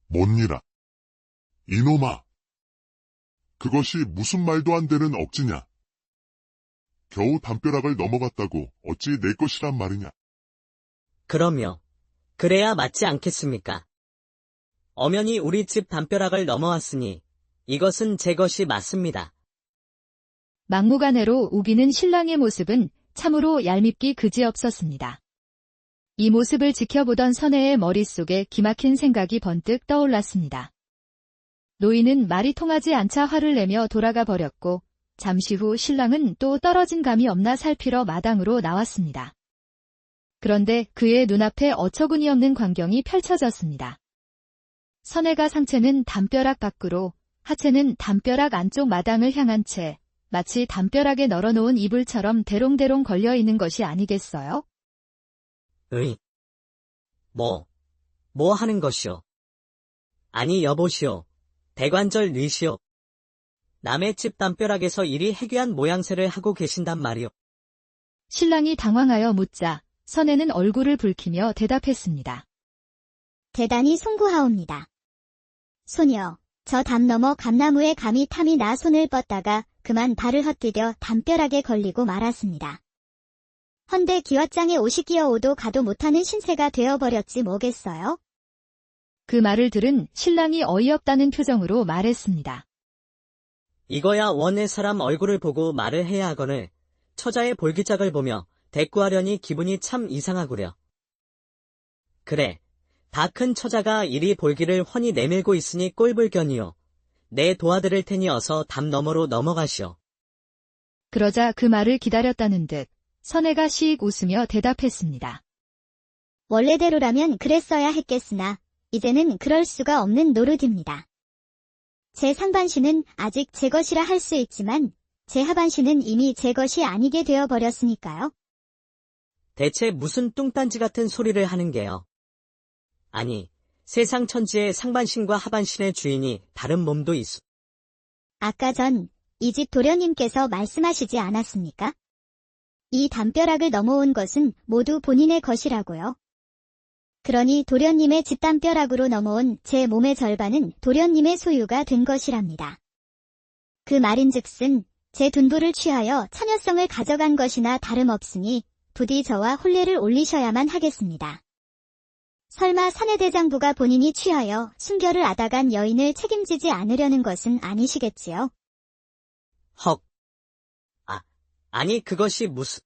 Speaker 4: 뭔일아? 이놈아! 그것이 무슨 말도 안 되는 억지냐? 겨우 담벼락을 넘어갔다고 어찌 내 것이란 말이냐?
Speaker 3: 그럼요. 그래야 맞지 않겠습니까? 엄연히 우리 집 담벼락을 넘어왔으니 이것은 제 것이 맞습니다.
Speaker 1: 막무가내로 우기는 신랑의 모습은 참으로 얄밉기 그지없었습니다. 이 모습을 지켜보던 선혜의 머릿속에 기막힌 생각이 번뜩 떠올랐습니다. 노인은 말이 통하지 않자 화를 내며 돌아가 버렸고 잠시 후 신랑은 또 떨어진 감이 없나 살피러 마당으로 나왔습니다. 그런데 그의 눈앞에 어처구니 없는 광경이 펼쳐졌습니다. 선혜가 상체는 담벼락 밖으로, 하체는 담벼락 안쪽 마당을 향한 채 마치 담벼락에 널어놓은 이불처럼 대롱대롱 걸려있는 것이 아니겠어요?
Speaker 3: 뭐 하는 것이오? 아니 여보시오, 대관절 뉘시오. 남의 집 담벼락에서 이리 해괴한 모양새를 하고 계신단 말이오.
Speaker 1: 신랑이 당황하여 묻자 선혜는 얼굴을 붉히며 대답했습니다.
Speaker 2: 대단히 송구하옵니다. 소녀, 저 담 너머 감나무에 감이 탐이 나 손을 뻗다가 그만 발을 헛디뎌 담벼락에 걸리고 말았습니다. 헌데 기왓장에 옷이 끼어 오도 가도 못하는 신세가 되어버렸지 뭐겠어요?
Speaker 1: 그 말을 들은 신랑이 어이없다는 표정으로 말했습니다.
Speaker 3: 이거야 원의 사람 얼굴을 보고 말을 해야 하거늘 처자의 볼기짝을 보며 대꾸하려니 기분이 참 이상하구려. 그래, 다 큰 처자가 이리 볼기를 훤히 내밀고 있으니 꼴불견이요. 내 도와드릴 테니 어서 담 너머로 넘어가시오.
Speaker 1: 그러자 그 말을 기다렸다는 듯 선혜가 씩 웃으며 대답했습니다.
Speaker 2: 원래대로라면 그랬어야 했겠으나 이제는 그럴 수가 없는 노릇입니다. 제 상반신은 아직 제 것이라 할 수 있지만 제 하반신은 이미 제 것이 아니게 되어버렸으니까요.
Speaker 3: 대체 무슨 뚱딴지 같은 소리를 하는 게요. 아니, 세상 천지에 상반신과 하반신의 주인이 다른 몸도 있어.
Speaker 2: 아까 전 이 집 도련님께서 말씀하시지 않았습니까? 이 담벼락을 넘어온 것은 모두 본인의 것이라고요. 그러니 도련님의 집 담벼락으로 넘어온 제 몸의 절반은 도련님의 소유가 된 것이랍니다. 그 말인즉슨 제 둔부를 취하여 처녀성을 가져간 것이나 다름없으니 부디 저와 혼례를 올리셔야만 하겠습니다. 설마 사내대장부가 본인이 취하여 순결을 앗아간 여인을 책임지지 않으려는 것은 아니시겠지요?
Speaker 3: 헉. 아니 그것이 무슨...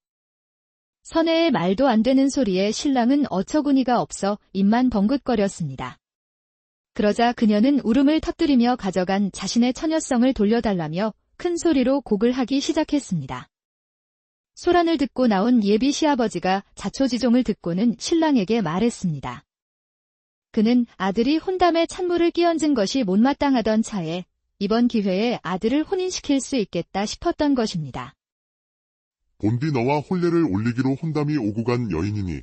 Speaker 1: 선혜의 말도 안 되는 소리에 신랑은 어처구니가 없어 입만 벙긋거렸습니다. 그러자 그녀는 울음을 터뜨리며 가져간 자신의 처녀성을 돌려달라며 큰 소리로 곡을 하기 시작했습니다. 소란을 듣고 나온 예비 시아버지가 자초지종을 듣고는 신랑에게 말했습니다. 그는 아들이 혼담에 찬물을 끼얹은 것이 못마땅하던 차에 이번 기회에 아들을 혼인시킬 수 있겠다 싶었던 것입니다.
Speaker 4: 본디 너와 혼례를 올리기로 혼담이 오고 간 여인이니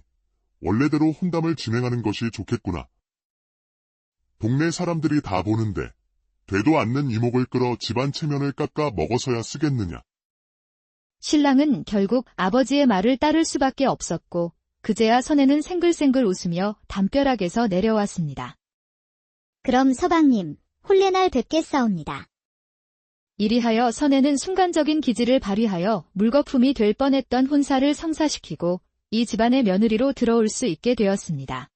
Speaker 4: 원래대로 혼담을 진행하는 것이 좋겠구나. 동네 사람들이 다 보는데 되도 않는 이목을 끌어 집안 체면을 깎아 먹어서야 쓰겠느냐.
Speaker 1: 신랑은 결국 아버지의 말을 따를 수밖에 없었고 그제야 선혜는 생글생글 웃으며 담벼락에서 내려왔습니다.
Speaker 2: 그럼 서방님, 혼례날 뵙겠사옵니다.
Speaker 1: 이리하여 선혜는 순간적인 기지를 발휘하여 물거품이 될 뻔했던 혼사를 성사시키고 이 집안의 며느리로 들어올 수 있게 되었습니다.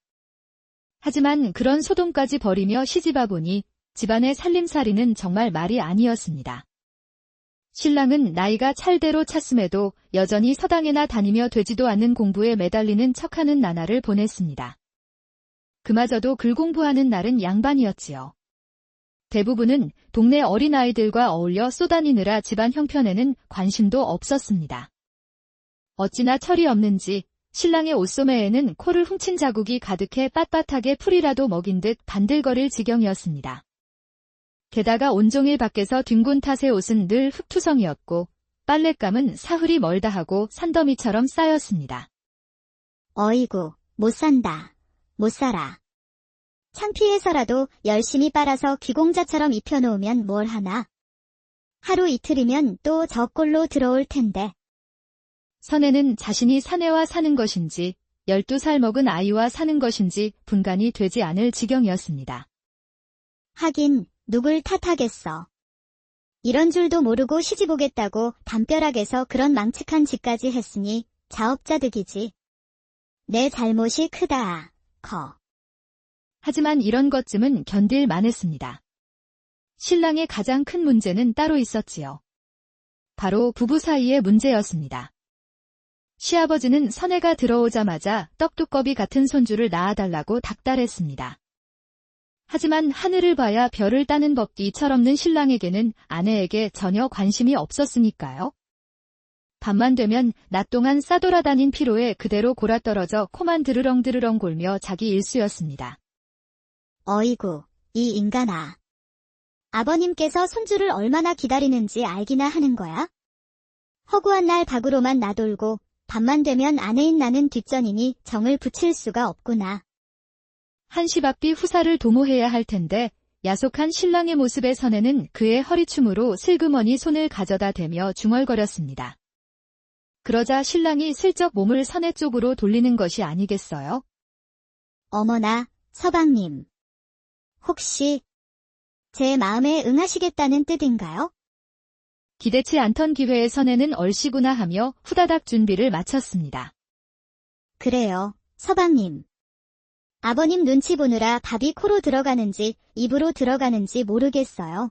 Speaker 1: 하지만 그런 소동까지 벌이며 시집와 보니 집안의 살림살이는 정말 말이 아니었습니다. 신랑은 나이가 찰대로 찼음에도 여전히 서당에나 다니며 되지도 않는 공부에 매달리는 척하는 나날을 보냈습니다. 그마저도 글 공부하는 날은 양반이었지요. 대부분은 동네 어린아이들과 어울려 쏘다니느라 집안 형편에는 관심도 없었습니다. 어찌나 철이 없는지 신랑의 옷소매에는 코를 훔친 자국이 가득해 빳빳하게 풀이라도 먹인 듯 반들거릴 지경이었습니다. 게다가 온종일 밖에서 뒹군 탓의 옷은 늘 흙투성이었고 빨랫감은 사흘이 멀다 하고 산더미처럼 쌓였습니다.
Speaker 2: 어이구, 못 산다. 못 살아. 창피해서라도 열심히 빨아서 귀공자처럼 입혀놓으면 뭘 하나. 하루 이틀이면 또 저 꼴로 들어올 텐데.
Speaker 1: 선혜는 자신이 사내와 사는 것인지 12살 먹은 아이와 사는 것인지 분간이 되지 않을 지경이었습니다.
Speaker 2: 하긴 누굴 탓하겠어. 이런 줄도 모르고 시집 오겠다고 담벼락에서 그런 망측한 짓까지 했으니 자업자득이지. 내 잘못이 크다. 커.
Speaker 1: 하지만 이런 것쯤은 견딜 만했습니다. 신랑의 가장 큰 문제는 따로 있었지요. 바로 부부 사이의 문제였습니다. 시아버지는 선혜가 들어오자마자 떡두꺼비 같은 손주를 낳아달라고 닥달했습니다. 하지만 하늘을 봐야 별을 따는 법이 철없는 신랑에게는 아내에게 전혀 관심이 없었으니까요. 밤만 되면 낮 동안 싸돌아다닌 피로에 그대로 골아떨어져 코만 드르렁드르렁 골며 자기 일수였습니다.
Speaker 2: 어이구, 이 인간아. 아버님께서 손주를 얼마나 기다리는지 알기나 하는 거야? 허구한 날 밖으로만 나돌고 밤만 되면 아내인 나는 뒷전이니 정을 붙일 수가 없구나.
Speaker 1: 한시 앞뒤 후사를 도모해야 할 텐데 야속한 신랑의 모습에 선혜는 그의 허리춤으로 슬그머니 손을 가져다 대며 중얼거렸습니다. 그러자 신랑이 슬쩍 몸을 선혜 쪽으로 돌리는 것이 아니겠어요?
Speaker 2: 어머나, 서방님. 혹시 제 마음에 응하시겠다는 뜻인가요?
Speaker 1: 기대치 않던 기회에 선혜는 얼씨구나 하며 후다닥 준비를 마쳤습니다.
Speaker 2: 그래요, 서방님. 아버님 눈치 보느라 밥이 코로 들어가는지 입으로 들어가는지 모르겠어요.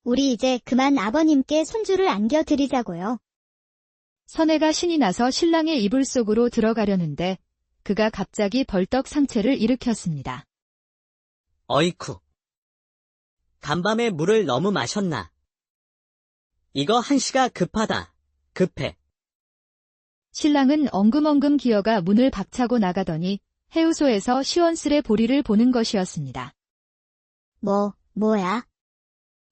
Speaker 2: 우리 이제 그만 아버님께 손주를 안겨드리자고요.
Speaker 1: 선혜가 신이 나서 신랑의 이불 속으로 들어가려는데 그가 갑자기 벌떡 상체를 일으켰습니다.
Speaker 3: 어이쿠. 간밤에 물을 너무 마셨나? 이거 한시가 급하다. 급해.
Speaker 1: 신랑은 엉금엉금 기어가 문을 박차고 나가더니 해우소에서 시원스레 보리를 보는 것이었습니다.
Speaker 2: 뭐야?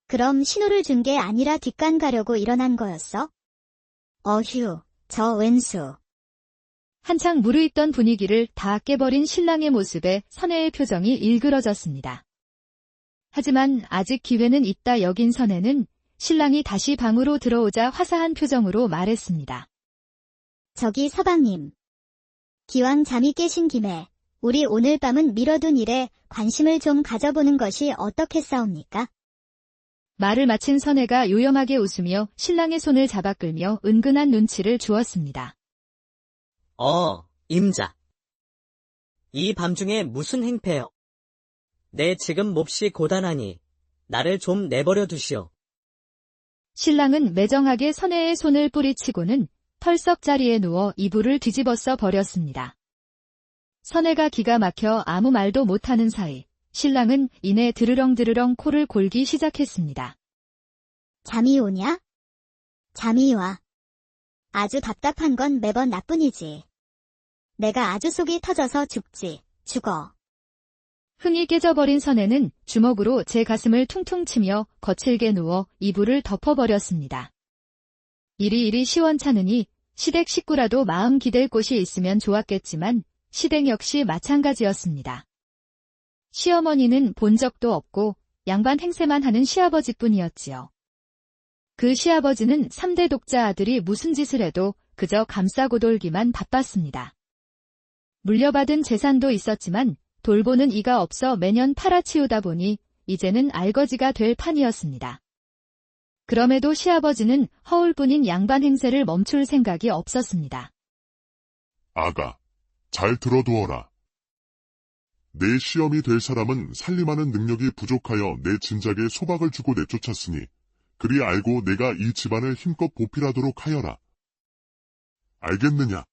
Speaker 2: 그럼 신호를 준 게 아니라 뒷간 가려고 일어난 거였어? 어휴, 저 왼수.
Speaker 1: 한창 무르익던 분위기를 다 깨버린 신랑의 모습에 선혜의 표정이 일그러졌습니다. 하지만 아직 기회는 있다 여긴 선혜는 신랑이 다시 방으로 들어오자 화사한 표정으로 말했습니다.
Speaker 2: 저기 서방님. 기왕 잠이 깨신 김에 우리 오늘 밤은 미뤄둔 일에 관심을 좀 가져보는 것이 어떻겠사옵니까?
Speaker 1: 말을 마친 선혜가 요염하게 웃으며 신랑의 손을 잡아 끌며 은근한 눈치를 주었습니다.
Speaker 3: 임자. 이 밤중에 무슨 행패요? 내 지금 몹시 고단하니 나를 좀 내버려 두시오.
Speaker 1: 신랑은 매정하게 선혜의 손을 뿌리치고는 털썩 자리에 누워 이불을 뒤집어써 버렸습니다. 선혜가 기가 막혀 아무 말도 못하는 사이 신랑은 이내 드르렁드르렁 코를 골기 시작했습니다.
Speaker 2: 잠이 오냐? 잠이 와. 아주 답답한 건 매번 나뿐이지. 내가 아주 속이 터져서 죽어.
Speaker 1: 흥이 깨져버린 선혜는 주먹으로 제 가슴을 퉁퉁 치며 거칠게 누워 이불을 덮어버렸습니다. 이리 시원찮으니 시댁 식구라도 마음 기댈 곳이 있으면 좋았겠지만 시댁 역시 마찬가지였습니다. 시어머니는 본 적도 없고 양반 행세만 하는 시아버지뿐이었지요. 그 시아버지는 3대 독자 아들이 무슨 짓을 해도 그저 감싸고 돌기만 바빴습니다. 물려받은 재산도 있었지만 돌보는 이가 없어 매년 팔아치우다 보니 이제는 알거지가 될 판이었습니다. 그럼에도 시아버지는 허울뿐인 양반 행세를 멈출 생각이 없었습니다.
Speaker 4: 아가, 잘 들어두어라. 내 시험이 될 사람은 살림하는 능력이 부족하여 내 진작에 소박을 주고 내쫓았으니 그리 알고 내가 이 집안을 힘껏 보필하도록 하여라. 알겠느냐?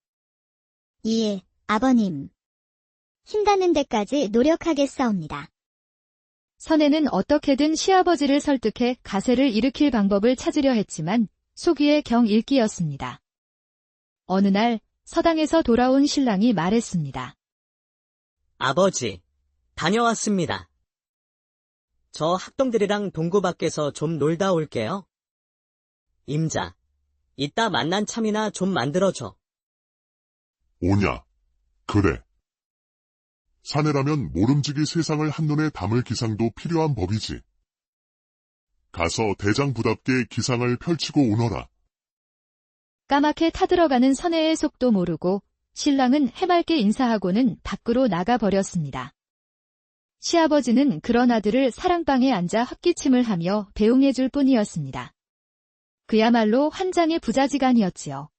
Speaker 2: 예, 아버님. 힘닿는 데까지 노력하겠사옵니다.
Speaker 1: 선혜는 어떻게든 시아버지를 설득해 가세를 일으킬 방법을 찾으려 했지만 속위에 경 읽기였습니다. 어느 날 서당에서 돌아온 신랑이 말했습니다.
Speaker 3: 아버지, 다녀왔습니다. 저 학동들이랑 동구 밖에서 좀 놀다 올게요. 임자, 이따 만난 참이나 좀 만들어줘.
Speaker 4: 오냐? 그래. 사내라면 모름지기 세상을 한눈에 담을 기상도 필요한 법이지. 가서 대장부답게 기상을 펼치고 오너라.
Speaker 1: 까맣게 타들어가는 선혜의 속도 모르고 신랑은 해맑게 인사하고는 밖으로 나가버렸습니다. 시아버지는 그런 아들을 사랑방에 앉아 헛기침을 하며 배웅해줄 뿐이었습니다. 그야말로 환장의 부자지간이었지요.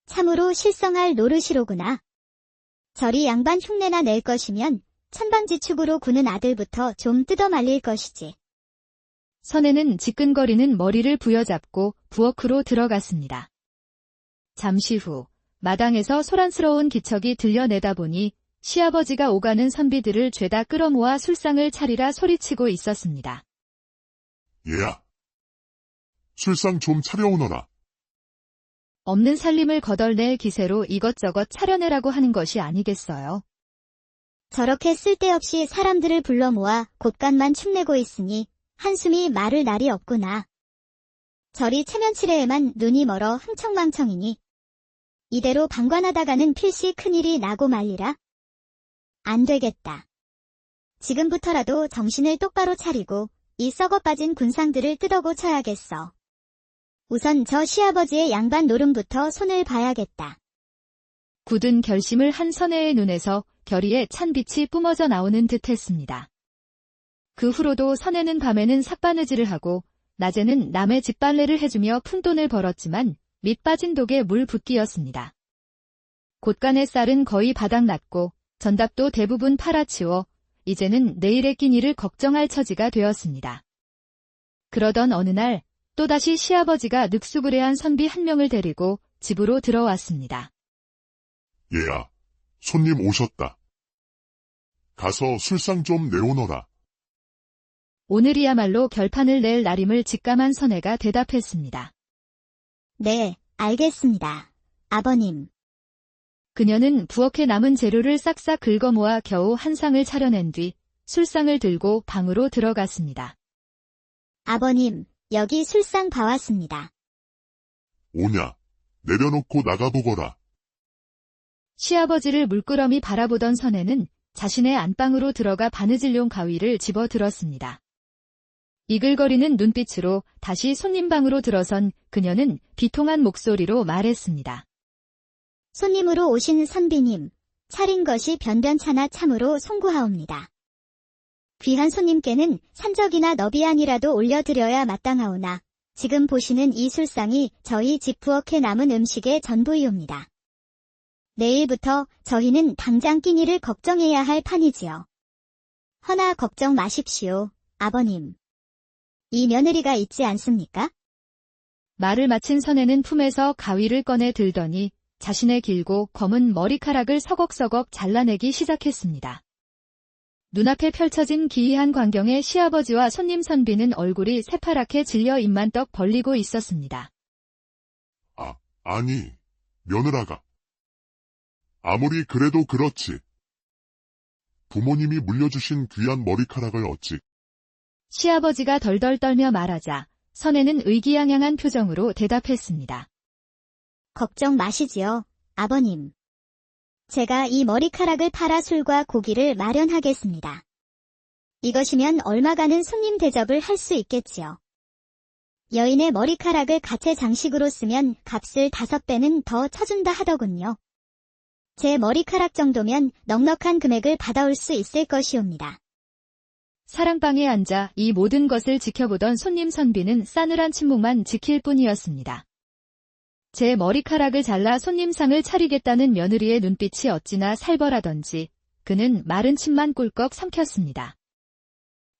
Speaker 2: 참으로 실성할 노릇이로구나. 저리 양반 흉내나 낼 것이면 천방지축으로 구는 아들부터 좀 뜯어 말릴 것이지.
Speaker 1: 선혜는 지끈거리는 머리를 부여잡고 부엌으로 들어갔습니다. 잠시 후 마당에서 소란스러운 기척이 들려내다 보니 시아버지가 오가는 선비들을 죄다 끌어모아 술상을 차리라 소리치고 있었습니다.
Speaker 4: 얘야, 술상 좀 차려오너라.
Speaker 1: 없는 살림을 거덜낼 기세로 이것저것 차려내라고 하는 것이 아니겠어요.
Speaker 2: 저렇게 쓸데없이 사람들을 불러 모아 곳간만 축내고 있으니 한숨이 마를 날이 없구나. 저리 체면치레에만 눈이 멀어 흥청망청이니 이대로 방관하다가는 필시 큰일이 나고 말리라. 안 되겠다. 지금부터라도 정신을 똑바로 차리고 이 썩어 빠진 군상들을 뜯어 고쳐야겠어. 우선 저 시아버지의 양반 노름부터 손을 봐야겠다.
Speaker 1: 굳은 결심을 한 선혜의 눈에서 결의에 찬 빛이 뿜어져 나오는 듯 했습니다. 그 후로도 선혜는 밤에는 삭바느질을 하고 낮에는 남의 집빨래를 해주며 푼돈을 벌었지만 밑 빠진 독에 물 붓기였습니다. 곳간의 쌀은 거의 바닥났고 전답도 대부분 팔아치워 이제는 내일의 끼니를 걱정할 처지가 되었습니다. 그러던 어느 날 또다시 시아버지가 늑수구레한 선비 한 명을 데리고 집으로 들어왔습니다.
Speaker 4: 얘야, 손님 오셨다. 가서 술상 좀 내오너라.
Speaker 1: 오늘이야말로 결판을 낼 날임을 직감한 선혜가 대답했습니다.
Speaker 2: 네, 알겠습니다. 아버님.
Speaker 1: 그녀는 부엌에 남은 재료를 싹싹 긁어모아 겨우 한 상을 차려낸 뒤 술상을 들고 방으로 들어갔습니다.
Speaker 2: 아버님, 여기 술상 봐왔습니다.
Speaker 4: 오냐? 내려놓고 나가보거라.
Speaker 1: 시아버지를 물끄러미 바라보던 선혜는 자신의 안방으로 들어가 바느질용 가위를 집어들었습니다. 이글거리는 눈빛으로 다시 손님방으로 들어선 그녀는 비통한 목소리로 말했습니다.
Speaker 2: 손님으로 오신 선비님, 차린 것이 변변찮아 참으로 송구하옵니다. 귀한 손님께는 산적이나 너비안이라도 올려드려야 마땅하오나 지금 보시는 이 술상이 저희 집 부엌에 남은 음식의 전부이옵니다. 내일부터 저희는 당장 끼니를 걱정해야 할 판이지요. 허나 걱정 마십시오, 아버님. 이 며느리가 있지 않습니까?
Speaker 1: 말을 마친 선혜는 품에서 가위를 꺼내 들더니 자신의 길고 검은 머리카락을 서걱서걱 잘라내기 시작했습니다. 눈앞에 펼쳐진 기이한 광경에 시아버지와 손님 선비는 얼굴이 새파랗게 질려 입만 떡 벌리고 있었습니다.
Speaker 4: 아니, 며느라가. 아무리 그래도 그렇지. 부모님이 물려주신 귀한 머리카락을 어찌.
Speaker 1: 시아버지가 덜덜 떨며 말하자 선혜는 의기양양한 표정으로 대답했습니다.
Speaker 2: 걱정 마시지요, 아버님. 제가 이 머리카락을 팔아 술과 고기를 마련하겠습니다. 이것이면 얼마 가는 손님 대접을 할 수 있겠지요. 여인의 머리카락을 가채 장식으로 쓰면 값을 5배는 더 쳐준다 하더군요. 제 머리카락 정도면 넉넉한 금액을 받아올 수 있을 것이옵니다.
Speaker 1: 사랑방에 앉아 이 모든 것을 지켜보던 손님 선비는 싸늘한 침묵만 지킬 뿐이었습니다. 제 머리카락을 잘라 손님상을 차리겠다는 며느리의 눈빛이 어찌나 살벌하던지 그는 마른 침만 꿀꺽 삼켰습니다.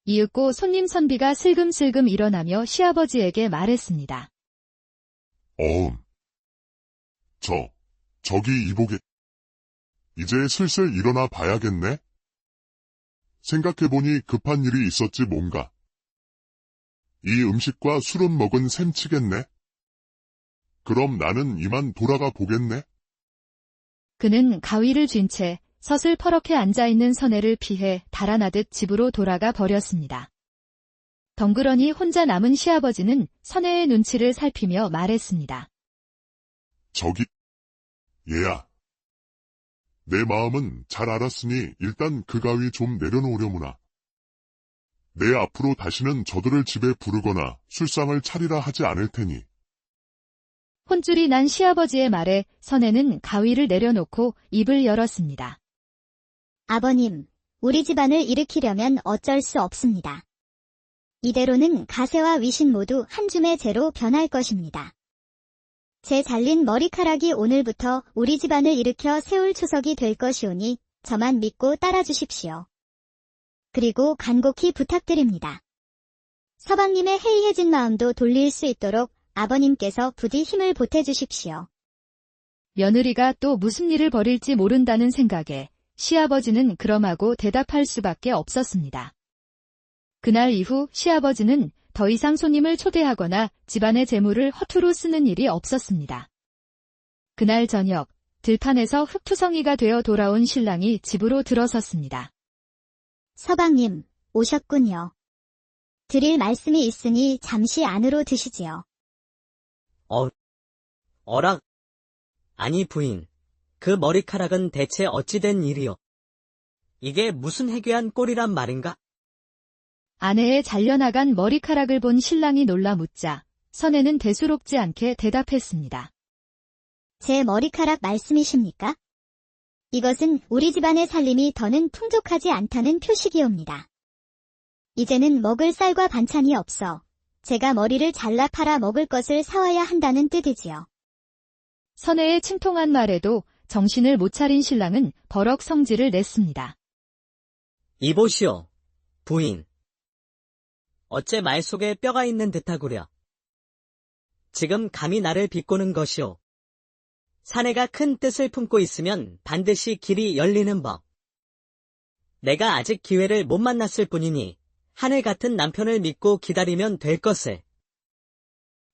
Speaker 1: 이윽고 손님 선비가 슬금슬금 일어나며 시아버지에게 말했습니다.
Speaker 4: 저기 이보게. 이제 슬슬 일어나 봐야겠네? 생각해보니 급한 일이 있었지 뭔가. 이 음식과 술은 먹은 셈치겠네? 그럼 나는 이만 돌아가 보겠네?
Speaker 1: 그는 가위를 쥔 채 서슬퍼렇게 앉아있는 선혜를 피해 달아나듯 집으로 돌아가 버렸습니다. 덩그러니 혼자 남은 시아버지는 선혜의 눈치를 살피며 말했습니다.
Speaker 4: 저기, 얘야. 내 마음은 잘 알았으니 일단 그 가위 좀 내려놓으려무나. 내 앞으로 다시는 저들을 집에 부르거나 술상을 차리라 하지 않을 테니.
Speaker 1: 혼쭐이 난 시아버지의 말에 선혜는 가위를 내려놓고 입을 열었습니다.
Speaker 2: 아버님, 우리 집안을 일으키려면 어쩔 수 없습니다. 이대로는 가세와 위신 모두 한 줌의 재로 변할 것입니다. 제 잘린 머리카락이 오늘부터 우리 집안을 일으켜 세울 초석이 될 것이오니 저만 믿고 따라주십시오. 그리고 간곡히 부탁드립니다. 서방님의 해이해진 마음도 돌릴 수 있도록 아버님께서 부디 힘을 보태주십시오.
Speaker 1: 며느리가 또 무슨 일을 벌일지 모른다는 생각에 시아버지는 그럼하고 대답할 수밖에 없었습니다. 그날 이후 시아버지는 더 이상 손님을 초대하거나 집안의 재물을 허투루 쓰는 일이 없었습니다. 그날 저녁, 들판에서 흙투성이가 되어 돌아온 신랑이 집으로 들어섰습니다.
Speaker 2: 서방님, 오셨군요. 드릴 말씀이 있으니 잠시 안으로 드시지요.
Speaker 3: 어라? 아니 부인, 그 머리카락은 대체 어찌 된 일이요? 이게 무슨 해괴한 꼴이란 말인가?
Speaker 1: 아내의 잘려나간 머리카락을 본 신랑이 놀라 묻자 선혜는 대수롭지 않게 대답했습니다.
Speaker 2: 제 머리카락 말씀이십니까? 이것은 우리 집안의 살림이 더는 풍족하지 않다는 표식이옵니다. 이제는 먹을 쌀과 반찬이 없어 제가 머리를 잘라 팔아 먹을 것을 사와야 한다는 뜻이지요.
Speaker 1: 선혜의 침통한 말에도 정신을 못 차린 신랑은 버럭 성질을 냈습니다.
Speaker 3: 이보시오, 부인. 어째 말 속에 뼈가 있는 듯하구려. 지금 감히 나를 비꼬는 것이오. 사내가 큰 뜻을 품고 있으면 반드시 길이 열리는 법. 내가 아직 기회를 못 만났을 뿐이니 하늘 같은 남편을 믿고 기다리면 될 것을.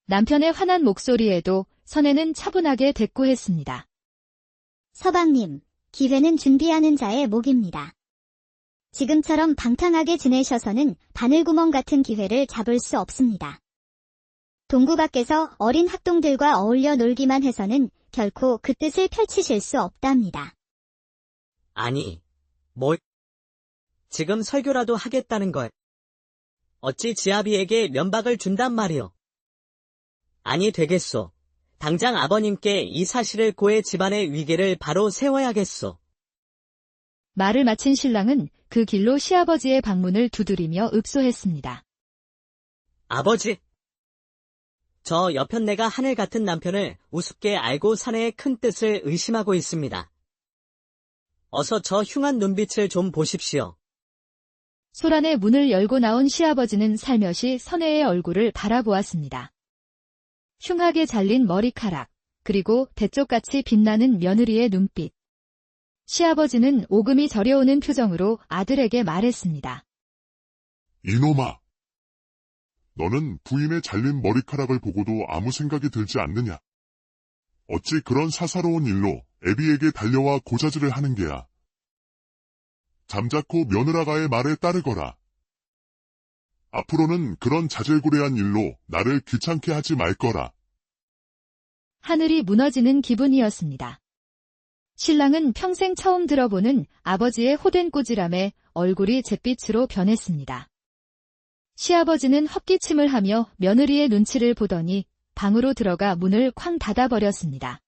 Speaker 1: 남편의 환한 목소리에도 선혜는 차분하게 대꾸했습니다.
Speaker 2: 서방님, 기회는 준비하는 자의 몫입니다. 지금처럼 방탕하게 지내셔서는 바늘구멍 같은 기회를 잡을 수 없습니다. 동구 밖에서 어린 학동들과 어울려 놀기만 해서는 결코 그 뜻을 펼치실 수 없답니다.
Speaker 3: 아니, 지금 설교라도 하겠다는 걸. 어찌 지아비에게 면박을 준단 말이오. 아니 되겠소. 당장 아버님께 이 사실을 고해 집안의 위계를 바로 세워야겠소.
Speaker 1: 말을 마친 신랑은 그 길로 시아버지의 방문을 두드리며 읍소했습니다.
Speaker 3: 아버지! 저 여편네가 하늘 같은 남편을 우습게 알고 사내의 큰 뜻을 의심하고 있습니다. 어서 저 흉한 눈빛을 좀 보십시오.
Speaker 1: 소란의 문을 열고 나온 시아버지는 살며시 선혜의 얼굴을 바라보았습니다. 흉하게 잘린 머리카락, 그리고 대쪽같이 빛나는 며느리의 눈빛. 시아버지는 오금이 저려오는 표정으로 아들에게 말했습니다.
Speaker 4: 이놈아! 너는 부인의 잘린 머리카락을 보고도 아무 생각이 들지 않느냐? 어찌 그런 사사로운 일로 애비에게 달려와 고자질을 하는 게야? 잠자코 며느라가의 말에 따르거라. 앞으로는 그런 자질구레한 일로 나를 귀찮게 하지 말 거라.
Speaker 1: 하늘이 무너지는 기분이었습니다. 신랑은 평생 처음 들어보는 아버지의 호된 꼬지람에 얼굴이 잿빛으로 변했습니다. 시아버지는 헛기침을 하며 며느리의 눈치를 보더니 방으로 들어가 문을 쾅 닫아버렸습니다.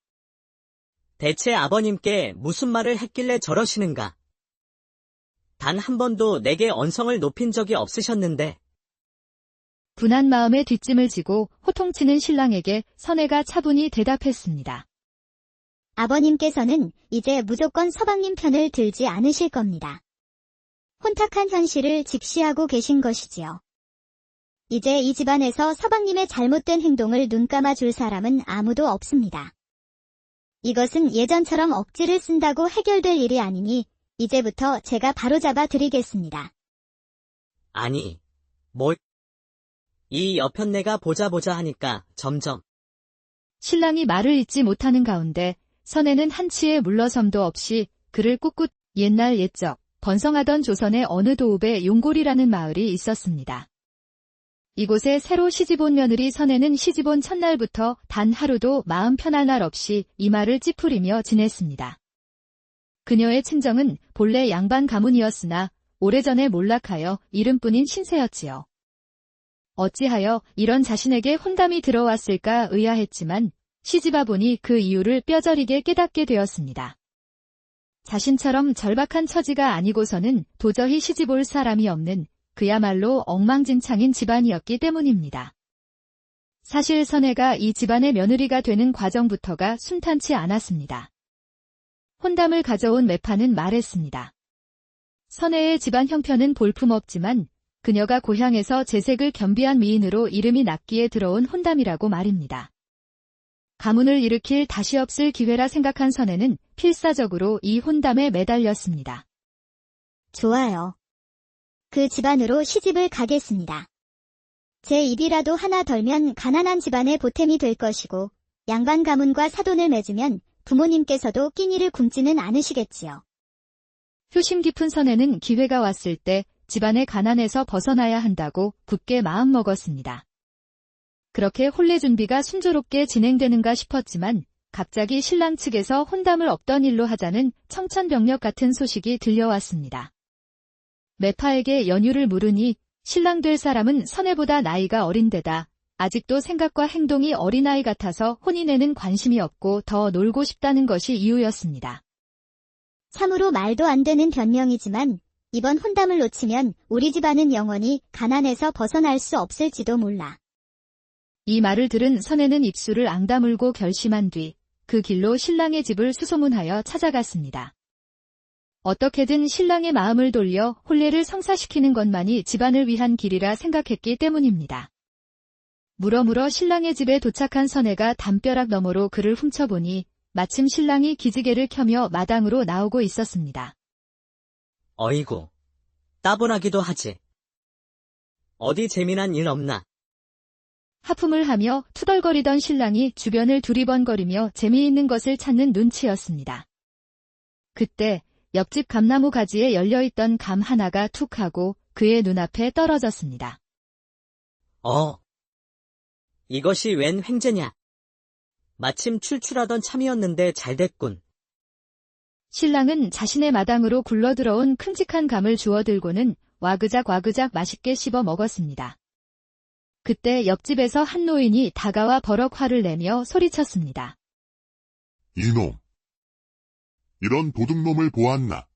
Speaker 3: 대체 아버님께 무슨 말을 했길래 저러시는가? 단 한 번도 내게 언성을 높인 적이 없으셨는데.
Speaker 1: 분한 마음에 뒷짐을 지고 호통치는 신랑에게 선혜가 차분히 대답했습니다.
Speaker 2: 아버님께서는 이제 무조건 서방님 편을 들지 않으실 겁니다. 혼탁한 현실을 직시하고 계신 것이지요. 이제 이 집안에서 서방님의 잘못된 행동을 눈감아 줄 사람은 아무도 없습니다. 이것은 예전처럼 억지를 쓴다고 해결될 일이 아니니 이제부터 제가 바로잡아 드리겠습니다.
Speaker 3: 아니, 이 여편네가 보자 하니까 점점.
Speaker 1: 신랑이 말을 잇지 못하는 가운데 선혜는 한치의 물러섬도 없이 그를 꿋꿋 옛날 옛적 번성하던 조선의 어느 도읍에 용골이라는 마을이 있었습니다. 이곳에 새로 시집온 며느리 선혜는 시집온 첫날부터 단 하루도 마음 편할 날 없이 이마를 찌푸리며 지냈습니다. 그녀의 친정은 본래 양반 가문이었으나 오래전에 몰락하여 이름뿐인 신세였지요. 어찌하여 이런 자신에게 혼담이 들어왔을까 의아했지만 시집와 보니 그 이유를 뼈저리게 깨닫게 되었습니다. 자신처럼 절박한 처지가 아니고서는 도저히 시집 올 사람이 없는 그야말로 엉망진창인 집안이었기 때문입니다. 사실 선혜가 이 집안의 며느리가 되는 과정부터가 순탄치 않았습니다. 혼담을 가져온 매파는 말했습니다. 선혜의 집안 형편은 볼품없지만 그녀가 고향에서 재색을 겸비한 미인으로 이름이 났기에 들어온 혼담이라고 말입니다. 가문을 일으킬 다시 없을 기회라 생각한 선혜는 필사적으로 이 혼담에 매달렸습니다.
Speaker 2: 좋아요. 그 집안으로 시집을 가겠습니다. 제 입이라도 하나 덜면 가난한 집안의 보탬이 될 것이고 양반 가문과 사돈을 맺으면 부모님께서도 끼니를 굶지는 않으시겠지요.
Speaker 1: 효심 깊은 선혜는 기회가 왔을 때 집안의 가난에서 벗어나야 한다고 굳게 마음먹었습니다. 그렇게 혼례 준비가 순조롭게 진행되는가 싶었지만 갑자기 신랑 측에서 혼담을 없던 일로 하자는 청천벽력 같은 소식이 들려왔습니다. 매파에게 연유를 물으니 신랑 될 사람은 선혜보다 나이가 어린데다 아직도 생각과 행동이 어린아이 같아서 혼인에는 관심이 없고 더 놀고 싶다는 것이 이유였습니다.
Speaker 2: 참으로 말도 안 되는 변명이지만 이번 혼담을 놓치면 우리 집안은 영원히 가난에서 벗어날 수 없을지도 몰라.
Speaker 1: 이 말을 들은 선혜는 입술을 앙다물고 결심한 뒤 그 길로 신랑의 집을 수소문하여 찾아갔습니다. 어떻게든 신랑의 마음을 돌려 혼례를 성사시키는 것만이 집안을 위한 길이라 생각했기 때문입니다. 물어물어 신랑의 집에 도착한 선혜가 담벼락 너머로 그를 훔쳐보니 마침 신랑이 기지개를 켜며 마당으로 나오고 있었습니다.
Speaker 3: 어이구, 따분하기도 하지. 어디 재미난 일 없나?
Speaker 1: 하품을 하며 투덜거리던 신랑이 주변을 두리번거리며 재미있는 것을 찾는 눈치였습니다. 그때 옆집 감나무 가지에 열려있던 감 하나가 툭 하고 그의 눈앞에 떨어졌습니다.
Speaker 3: 이것이 웬 횡재냐? 마침 출출하던 참이었는데 잘됐군.
Speaker 1: 신랑은 자신의 마당으로 굴러들어온 큼직한 감을 주워들고는 와그작 맛있게 씹어 먹었습니다. 그때 옆집에서 한 노인이 다가와 버럭 화를 내며 소리쳤습니다.
Speaker 4: 이놈! 이런 도둑놈을 보았나?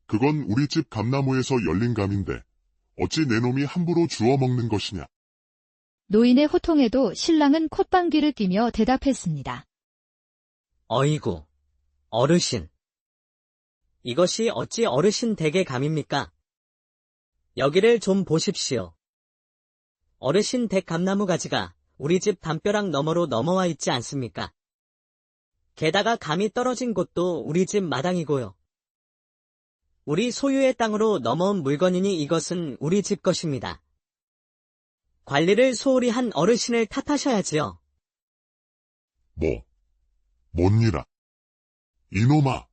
Speaker 4: 그건 우리 집 감나무에서 열린 감인데 어찌 내 놈이 함부로 주워 먹는 것이냐?
Speaker 1: 노인의 호통에도 신랑은 콧방귀를 뀌며 대답했습니다.
Speaker 3: 어이구, 어르신. 이것이 어찌 어르신 댁의 감입니까? 여기를 좀 보십시오. 어르신 댁 감나무 가지가 우리 집 담벼락 너머로 넘어와 있지 않습니까? 게다가 감이 떨어진 곳도 우리 집 마당이고요. 우리 소유의 땅으로 넘어온 물건이니 이것은 우리 집 것입니다. 관리를 소홀히 한 어르신을 탓하셔야지요.
Speaker 4: 뭔 일아? 이놈아.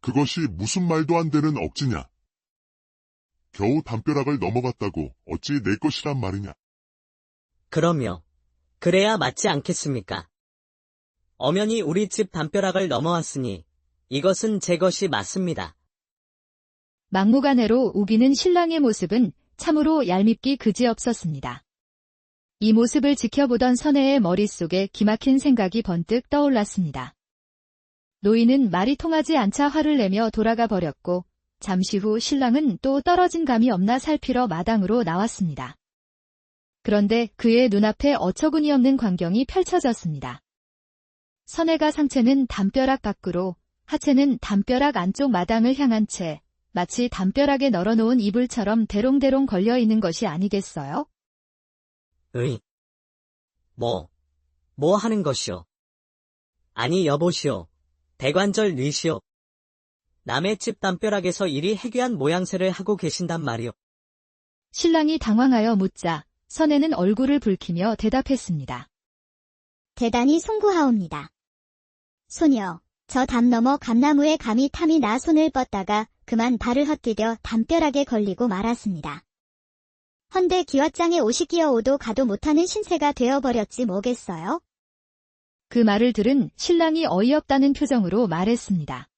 Speaker 4: 그것이 무슨 말도 안 되는 억지냐? 겨우 담벼락을 넘어갔다고 어찌 내 것이란 말이냐?
Speaker 3: 그럼요. 그래야 맞지 않겠습니까? 엄연히 우리 집 담벼락을 넘어왔으니 이것은 제 것이 맞습니다.
Speaker 1: 막무가내로 우기는 신랑의 모습은 참으로 얄밉기 그지없었습니다. 이 모습을 지켜보던 선혜의 머릿속에 기막힌 생각이 번뜩 떠올랐습니다. 노인은 말이 통하지 않자 화를 내며 돌아가 버렸고 잠시 후 신랑은 또 떨어진 감이 없나 살피러 마당으로 나왔습니다. 그런데 그의 눈앞에 어처구니없는 광경이 펼쳐졌습니다. 선혜가 상체는 담벼락 밖으로, 하체는 담벼락 안쪽 마당을 향한 채 마치 담벼락에 널어놓은 이불처럼 대롱대롱 걸려있는 것이 아니겠어요?
Speaker 3: 뭐 하는 것이오? 아니 여보시오. 대관절 뉘시오. 남의 집 담벼락에서 이리 해괴한 모양새를 하고 계신단 말이오.
Speaker 1: 신랑이 당황하여 묻자 선혜는 얼굴을 붉히며 대답했습니다.
Speaker 2: 대단히 송구하옵니다. 소녀, 저 담 너머 감나무에 감히 탐이 나 손을 뻗다가 그만 발을 헛디뎌 담벼락에 걸리고 말았습니다. 헌데 기왓장에 옷이 끼어오도 가도 못하는 신세가 되어버렸지 뭐겠어요?
Speaker 1: 그 말을 들은 신랑이 어이없다는 표정으로 말했습니다.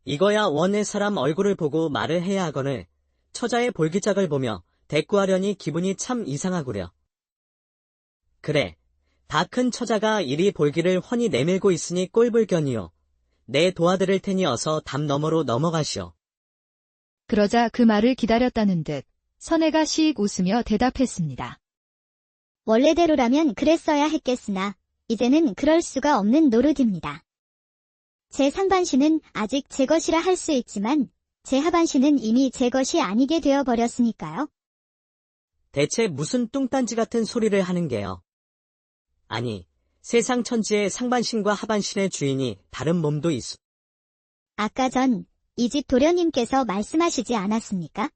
Speaker 3: 이거야 원의 사람 얼굴을 보고 말을 해야 하거늘 처자의 볼기짝을 보며 대꾸하려니 기분이 참 이상하구려. 그래, 다 큰 처자가 이리 볼기를 훤히 내밀고 있으니 꼴불견이요. 내 도와드릴 테니 어서 담 너머로 넘어가시오.
Speaker 1: 그러자 그 말을 기다렸다는 듯 선혜가 씩 웃으며 대답했습니다.
Speaker 2: 원래대로라면 그랬어야 했겠으나 이제는 그럴 수가 없는 노릇입니다. 제 상반신은 아직 제 것이라 할 수 있지만 제 하반신은 이미 제 것이 아니게 되어버렸으니까요.
Speaker 3: 대체 무슨 뚱딴지 같은 소리를 하는 게요. 아니, 세상 천지에 상반신과 하반신의 주인이 다른 몸도 있어.
Speaker 2: 아까 전 이 집 도련님께서 말씀하시지 않았습니까?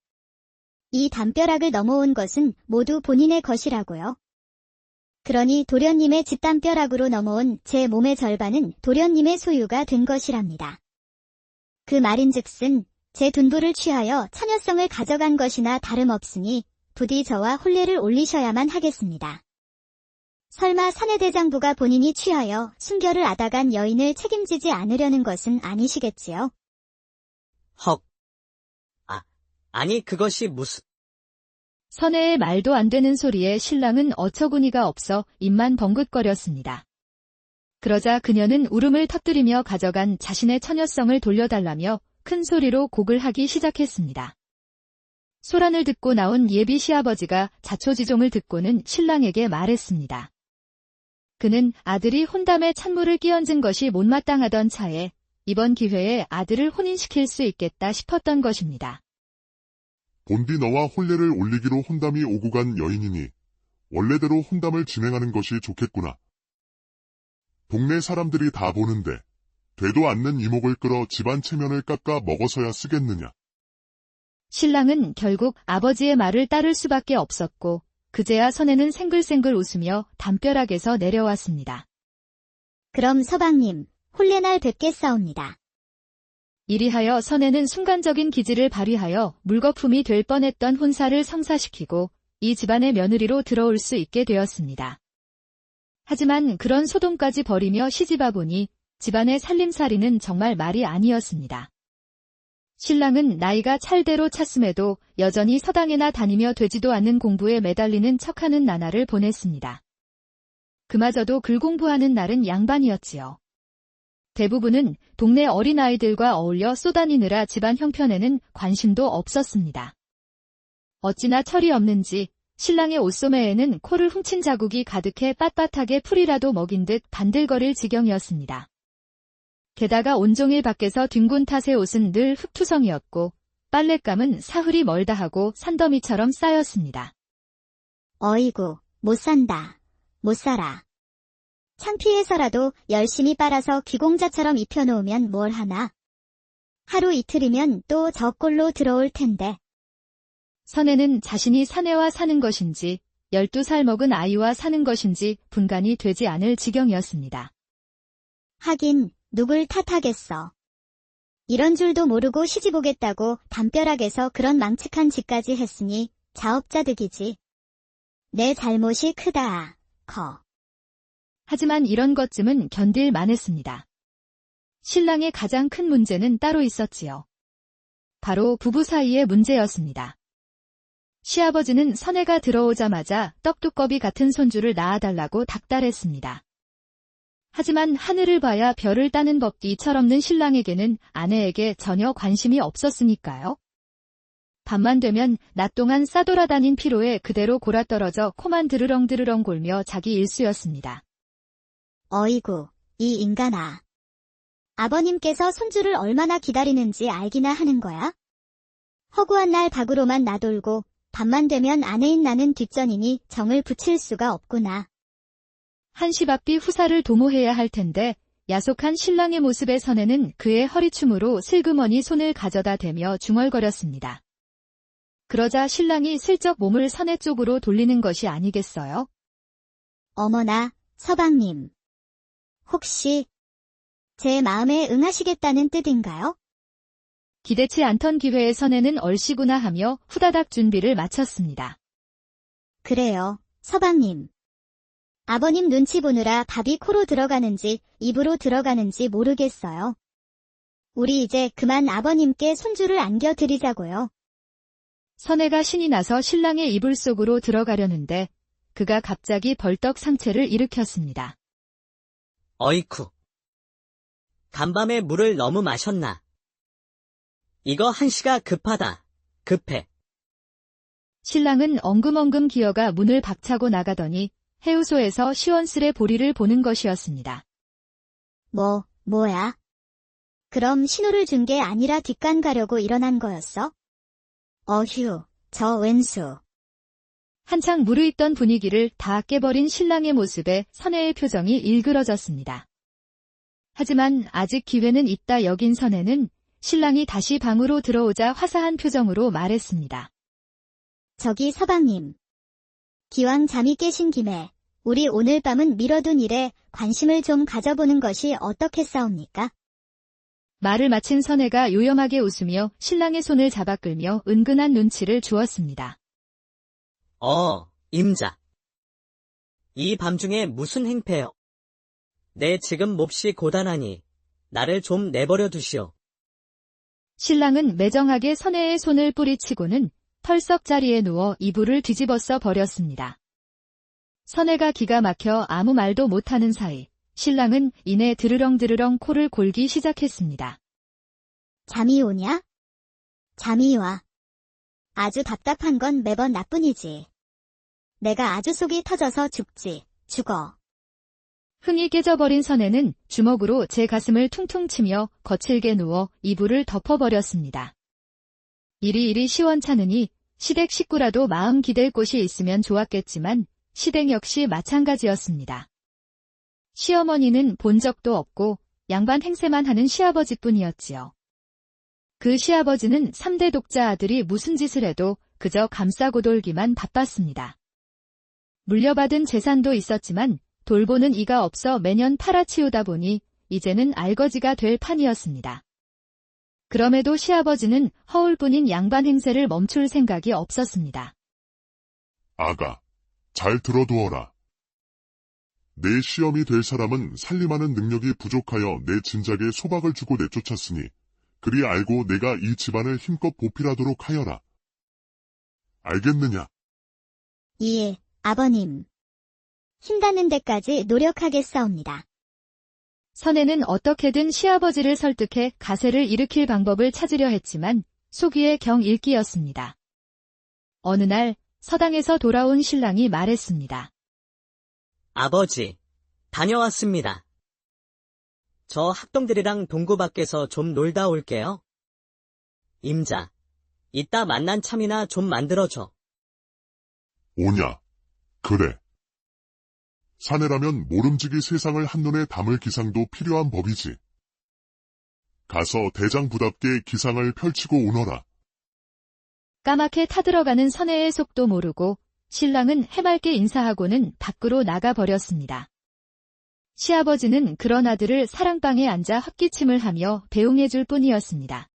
Speaker 2: 이 담벼락을 넘어온 것은 모두 본인의 것이라고요. 그러니 도련님의 집 담벼락으로 넘어온 제 몸의 절반은 도련님의 소유가 된 것이랍니다. 그 말인즉슨 제 둔부를 취하여 처녀성을 가져간 것이나 다름없으니 부디 저와 혼례를 올리셔야만 하겠습니다. 설마 사내대장부가 본인이 취하여 순결을 앗아간 여인을 책임지지 않으려는 것은 아니시겠지요?
Speaker 3: 헉. 아니 그것이 무슨...
Speaker 1: 선혜의 말도 안 되는 소리에 신랑은 어처구니가 없어 입만 벙긋거렸습니다. 그러자 그녀는 울음을 터뜨리며 가져간 자신의 처녀성을 돌려달라며 큰 소리로 곡을 하기 시작했습니다. 소란을 듣고 나온 예비 시아버지가 자초지종을 듣고는 신랑에게 말했습니다. 그는 아들이 혼담에 찬물을 끼얹은 것이 못마땅하던 차에 이번 기회에 아들을 혼인시킬 수 있겠다 싶었던 것입니다.
Speaker 4: 본디 너와 혼례를 올리기로 혼담이 오고 간 여인이니 원래대로 혼담을 진행하는 것이 좋겠구나. 동네 사람들이 다 보는데 되도 않는 이목을 끌어 집안 체면을 깎아 먹어서야 쓰겠느냐.
Speaker 1: 신랑은 결국 아버지의 말을 따를 수밖에 없었고 그제야 선혜는 생글생글 웃으며 담벼락에서 내려왔습니다.
Speaker 2: 그럼 서방님, 혼례날 뵙겠사옵니다.
Speaker 1: 이리하여 선혜는 순간적인 기지를 발휘하여 물거품이 될 뻔했던 혼사를 성사시키고 이 집안의 며느리로 들어올 수 있게 되었습니다. 하지만 그런 소동까지 벌이며 시집와 보니 집안의 살림살이는 정말 말이 아니었습니다. 신랑은 나이가 찰대로 찼음에도 여전히 서당에나 다니며 되지도 않는 공부에 매달리는 척하는 나날을 보냈습니다. 그마저도 글 공부하는 날은 양반이었지요. 대부분은 동네 어린아이들과 어울려 쏘다니느라 집안 형편에는 관심도 없었습니다. 어찌나 철이 없는지 신랑의 옷소매에는 코를 훔친 자국이 가득해 빳빳하게 풀이라도 먹인 듯 반들거릴 지경이었습니다. 게다가 온종일 밖에서 뒹군 탓의 옷은 늘 흙투성이었고 빨랫감은 사흘이 멀다 하고 산더미처럼 쌓였습니다.
Speaker 2: 어이구, 못 산다. 못 살아. 창피해서라도 열심히 빨아서 귀공자처럼 입혀놓으면 뭘 하나. 하루 이틀이면 또 저 꼴로 들어올 텐데.
Speaker 1: 선혜는 자신이 사내와 사는 것인지 12살 먹은 아이와 사는 것인지 분간이 되지 않을 지경이었습니다.
Speaker 2: 하긴 누굴 탓하겠어. 이런 줄도 모르고 시집 오겠다고 담벼락에서 그런 망측한 짓까지 했으니 자업자득이지. 내 잘못이 크다. 커.
Speaker 1: 하지만 이런 것쯤은 견딜 만했습니다. 신랑의 가장 큰 문제는 따로 있었지요. 바로 부부 사이의 문제였습니다. 시아버지는 선혜가 들어오자마자 떡두꺼비 같은 손주를 낳아달라고 닥달했습니다. 하지만 하늘을 봐야 별을 따는 법도 철없는 신랑에게는 아내에게 전혀 관심이 없었으니까요. 밤만 되면 낮 동안 싸돌아다닌 피로에 그대로 골아떨어져 코만 드르렁드르렁 골며 자기 일수였습니다.
Speaker 2: 어이구, 이 인간아. 아버님께서 손주를 얼마나 기다리는지 알기나 하는 거야? 허구한 날 밖으로만 나돌고 밤만 되면 아내인 나는 뒷전이니 정을 붙일 수가 없구나.
Speaker 1: 한시 앞뒤 후사를 도모해야 할 텐데 야속한 신랑의 모습에 선혜는 그의 허리춤으로 슬그머니 손을 가져다 대며 중얼거렸습니다. 그러자 신랑이 슬쩍 몸을 선혜 쪽으로 돌리는 것이 아니겠어요?
Speaker 2: 어머나, 서방님. 혹시 제 마음에 응하시겠다는 뜻인가요?
Speaker 1: 기대치 않던 기회에 선혜는 얼씨구나 하며 후다닥 준비를 마쳤습니다.
Speaker 2: 그래요, 서방님. 아버님 눈치 보느라 밥이 코로 들어가는지 입으로 들어가는지 모르겠어요. 우리 이제 그만 아버님께 손주를 안겨드리자고요.
Speaker 1: 선혜가 신이 나서 신랑의 이불 속으로 들어가려는데 그가 갑자기 벌떡 상체를 일으켰습니다.
Speaker 3: 어이쿠. 간밤에 물을 너무 마셨나? 이거 한시가 급하다. 급해.
Speaker 1: 신랑은 엉금엉금 기어가 문을 박차고 나가더니 해우소에서 시원스레 보리를 보는 것이었습니다.
Speaker 2: 뭐야? 그럼 신호를 준 게 아니라 뒷간 가려고 일어난 거였어? 어휴, 저 왼수.
Speaker 1: 한창 무르익던 분위기를 다 깨버린 신랑의 모습에 선혜의 표정이 일그러졌습니다. 하지만 아직 기회는 있다 여긴 선혜는 신랑이 다시 방으로 들어오자 화사한 표정으로 말했습니다.
Speaker 2: 저기 서방님. 기왕 잠이 깨신 김에 우리 오늘 밤은 미뤄둔 일에 관심을 좀 가져보는 것이 어떻겠사옵니까?
Speaker 1: 말을 마친 선혜가 요염하게 웃으며 신랑의 손을 잡아 끌며 은근한 눈치를 주었습니다.
Speaker 3: 임자. 이 밤중에 무슨 행패요? 내 지금 몹시 고단하니 나를 좀 내버려 두시오.
Speaker 1: 신랑은 매정하게 선혜의 손을 뿌리치고는 털썩 자리에 누워 이불을 뒤집어 버렸습니다. 선혜가 기가 막혀 아무 말도 못하는 사이 신랑은 이내 드르렁드르렁 코를 골기 시작했습니다.
Speaker 2: 잠이 오냐? 잠이 와. 아주 답답한 건 매번 나뿐이지. 내가 아주 속이 터져서 죽어.
Speaker 1: 흥이 깨져버린 선혜는 주먹으로 제 가슴을 퉁퉁 치며 거칠게 누워 이불을 덮어버렸습니다. 이리 시원찮으니 시댁 식구라도 마음 기댈 곳이 있으면 좋았겠지만 시댁 역시 마찬가지였습니다. 시어머니는 본 적도 없고 양반 행세만 하는 시아버지뿐이었지요. 그 시아버지는 3대 독자 아들이 무슨 짓을 해도 그저 감싸고 돌기만 바빴습니다. 물려받은 재산도 있었지만 돌보는 이가 없어 매년 팔아치우다 보니 이제는 알거지가 될 판이었습니다. 그럼에도 시아버지는 허울뿐인 양반 행세를 멈출 생각이 없었습니다.
Speaker 4: 아가, 잘 들어두어라. 내 시험이 될 사람은 살림하는 능력이 부족하여 내 진작에 소박을 주고 내쫓았으니 그리 알고 내가 이 집안을 힘껏 보필하도록 하여라. 알겠느냐?
Speaker 2: 예, 아버님. 힘닿는 데까지 노력하겠사옵니다.
Speaker 1: 선혜는 어떻게든 시아버지를 설득해 가세를 일으킬 방법을 찾으려 했지만 속위에 경 읽기였습니다. 어느 날 서당에서 돌아온 신랑이 말했습니다.
Speaker 3: 아버지, 다녀왔습니다. 저 학동들이랑 동구 밖에서 좀 놀다 올게요. 임자, 이따 만난 참이나 좀 만들어줘.
Speaker 4: 오냐? 그래. 사내라면 모름지기 세상을 한눈에 담을 기상도 필요한 법이지. 가서 대장부답게 기상을 펼치고 오너라.
Speaker 1: 까맣게 타들어가는 선혜의 속도 모르고 신랑은 해맑게 인사하고는 밖으로 나가버렸습니다. 시아버지는 그런 아들을 사랑방에 앉아 헛기침을 하며 배웅해줄 뿐이었습니다.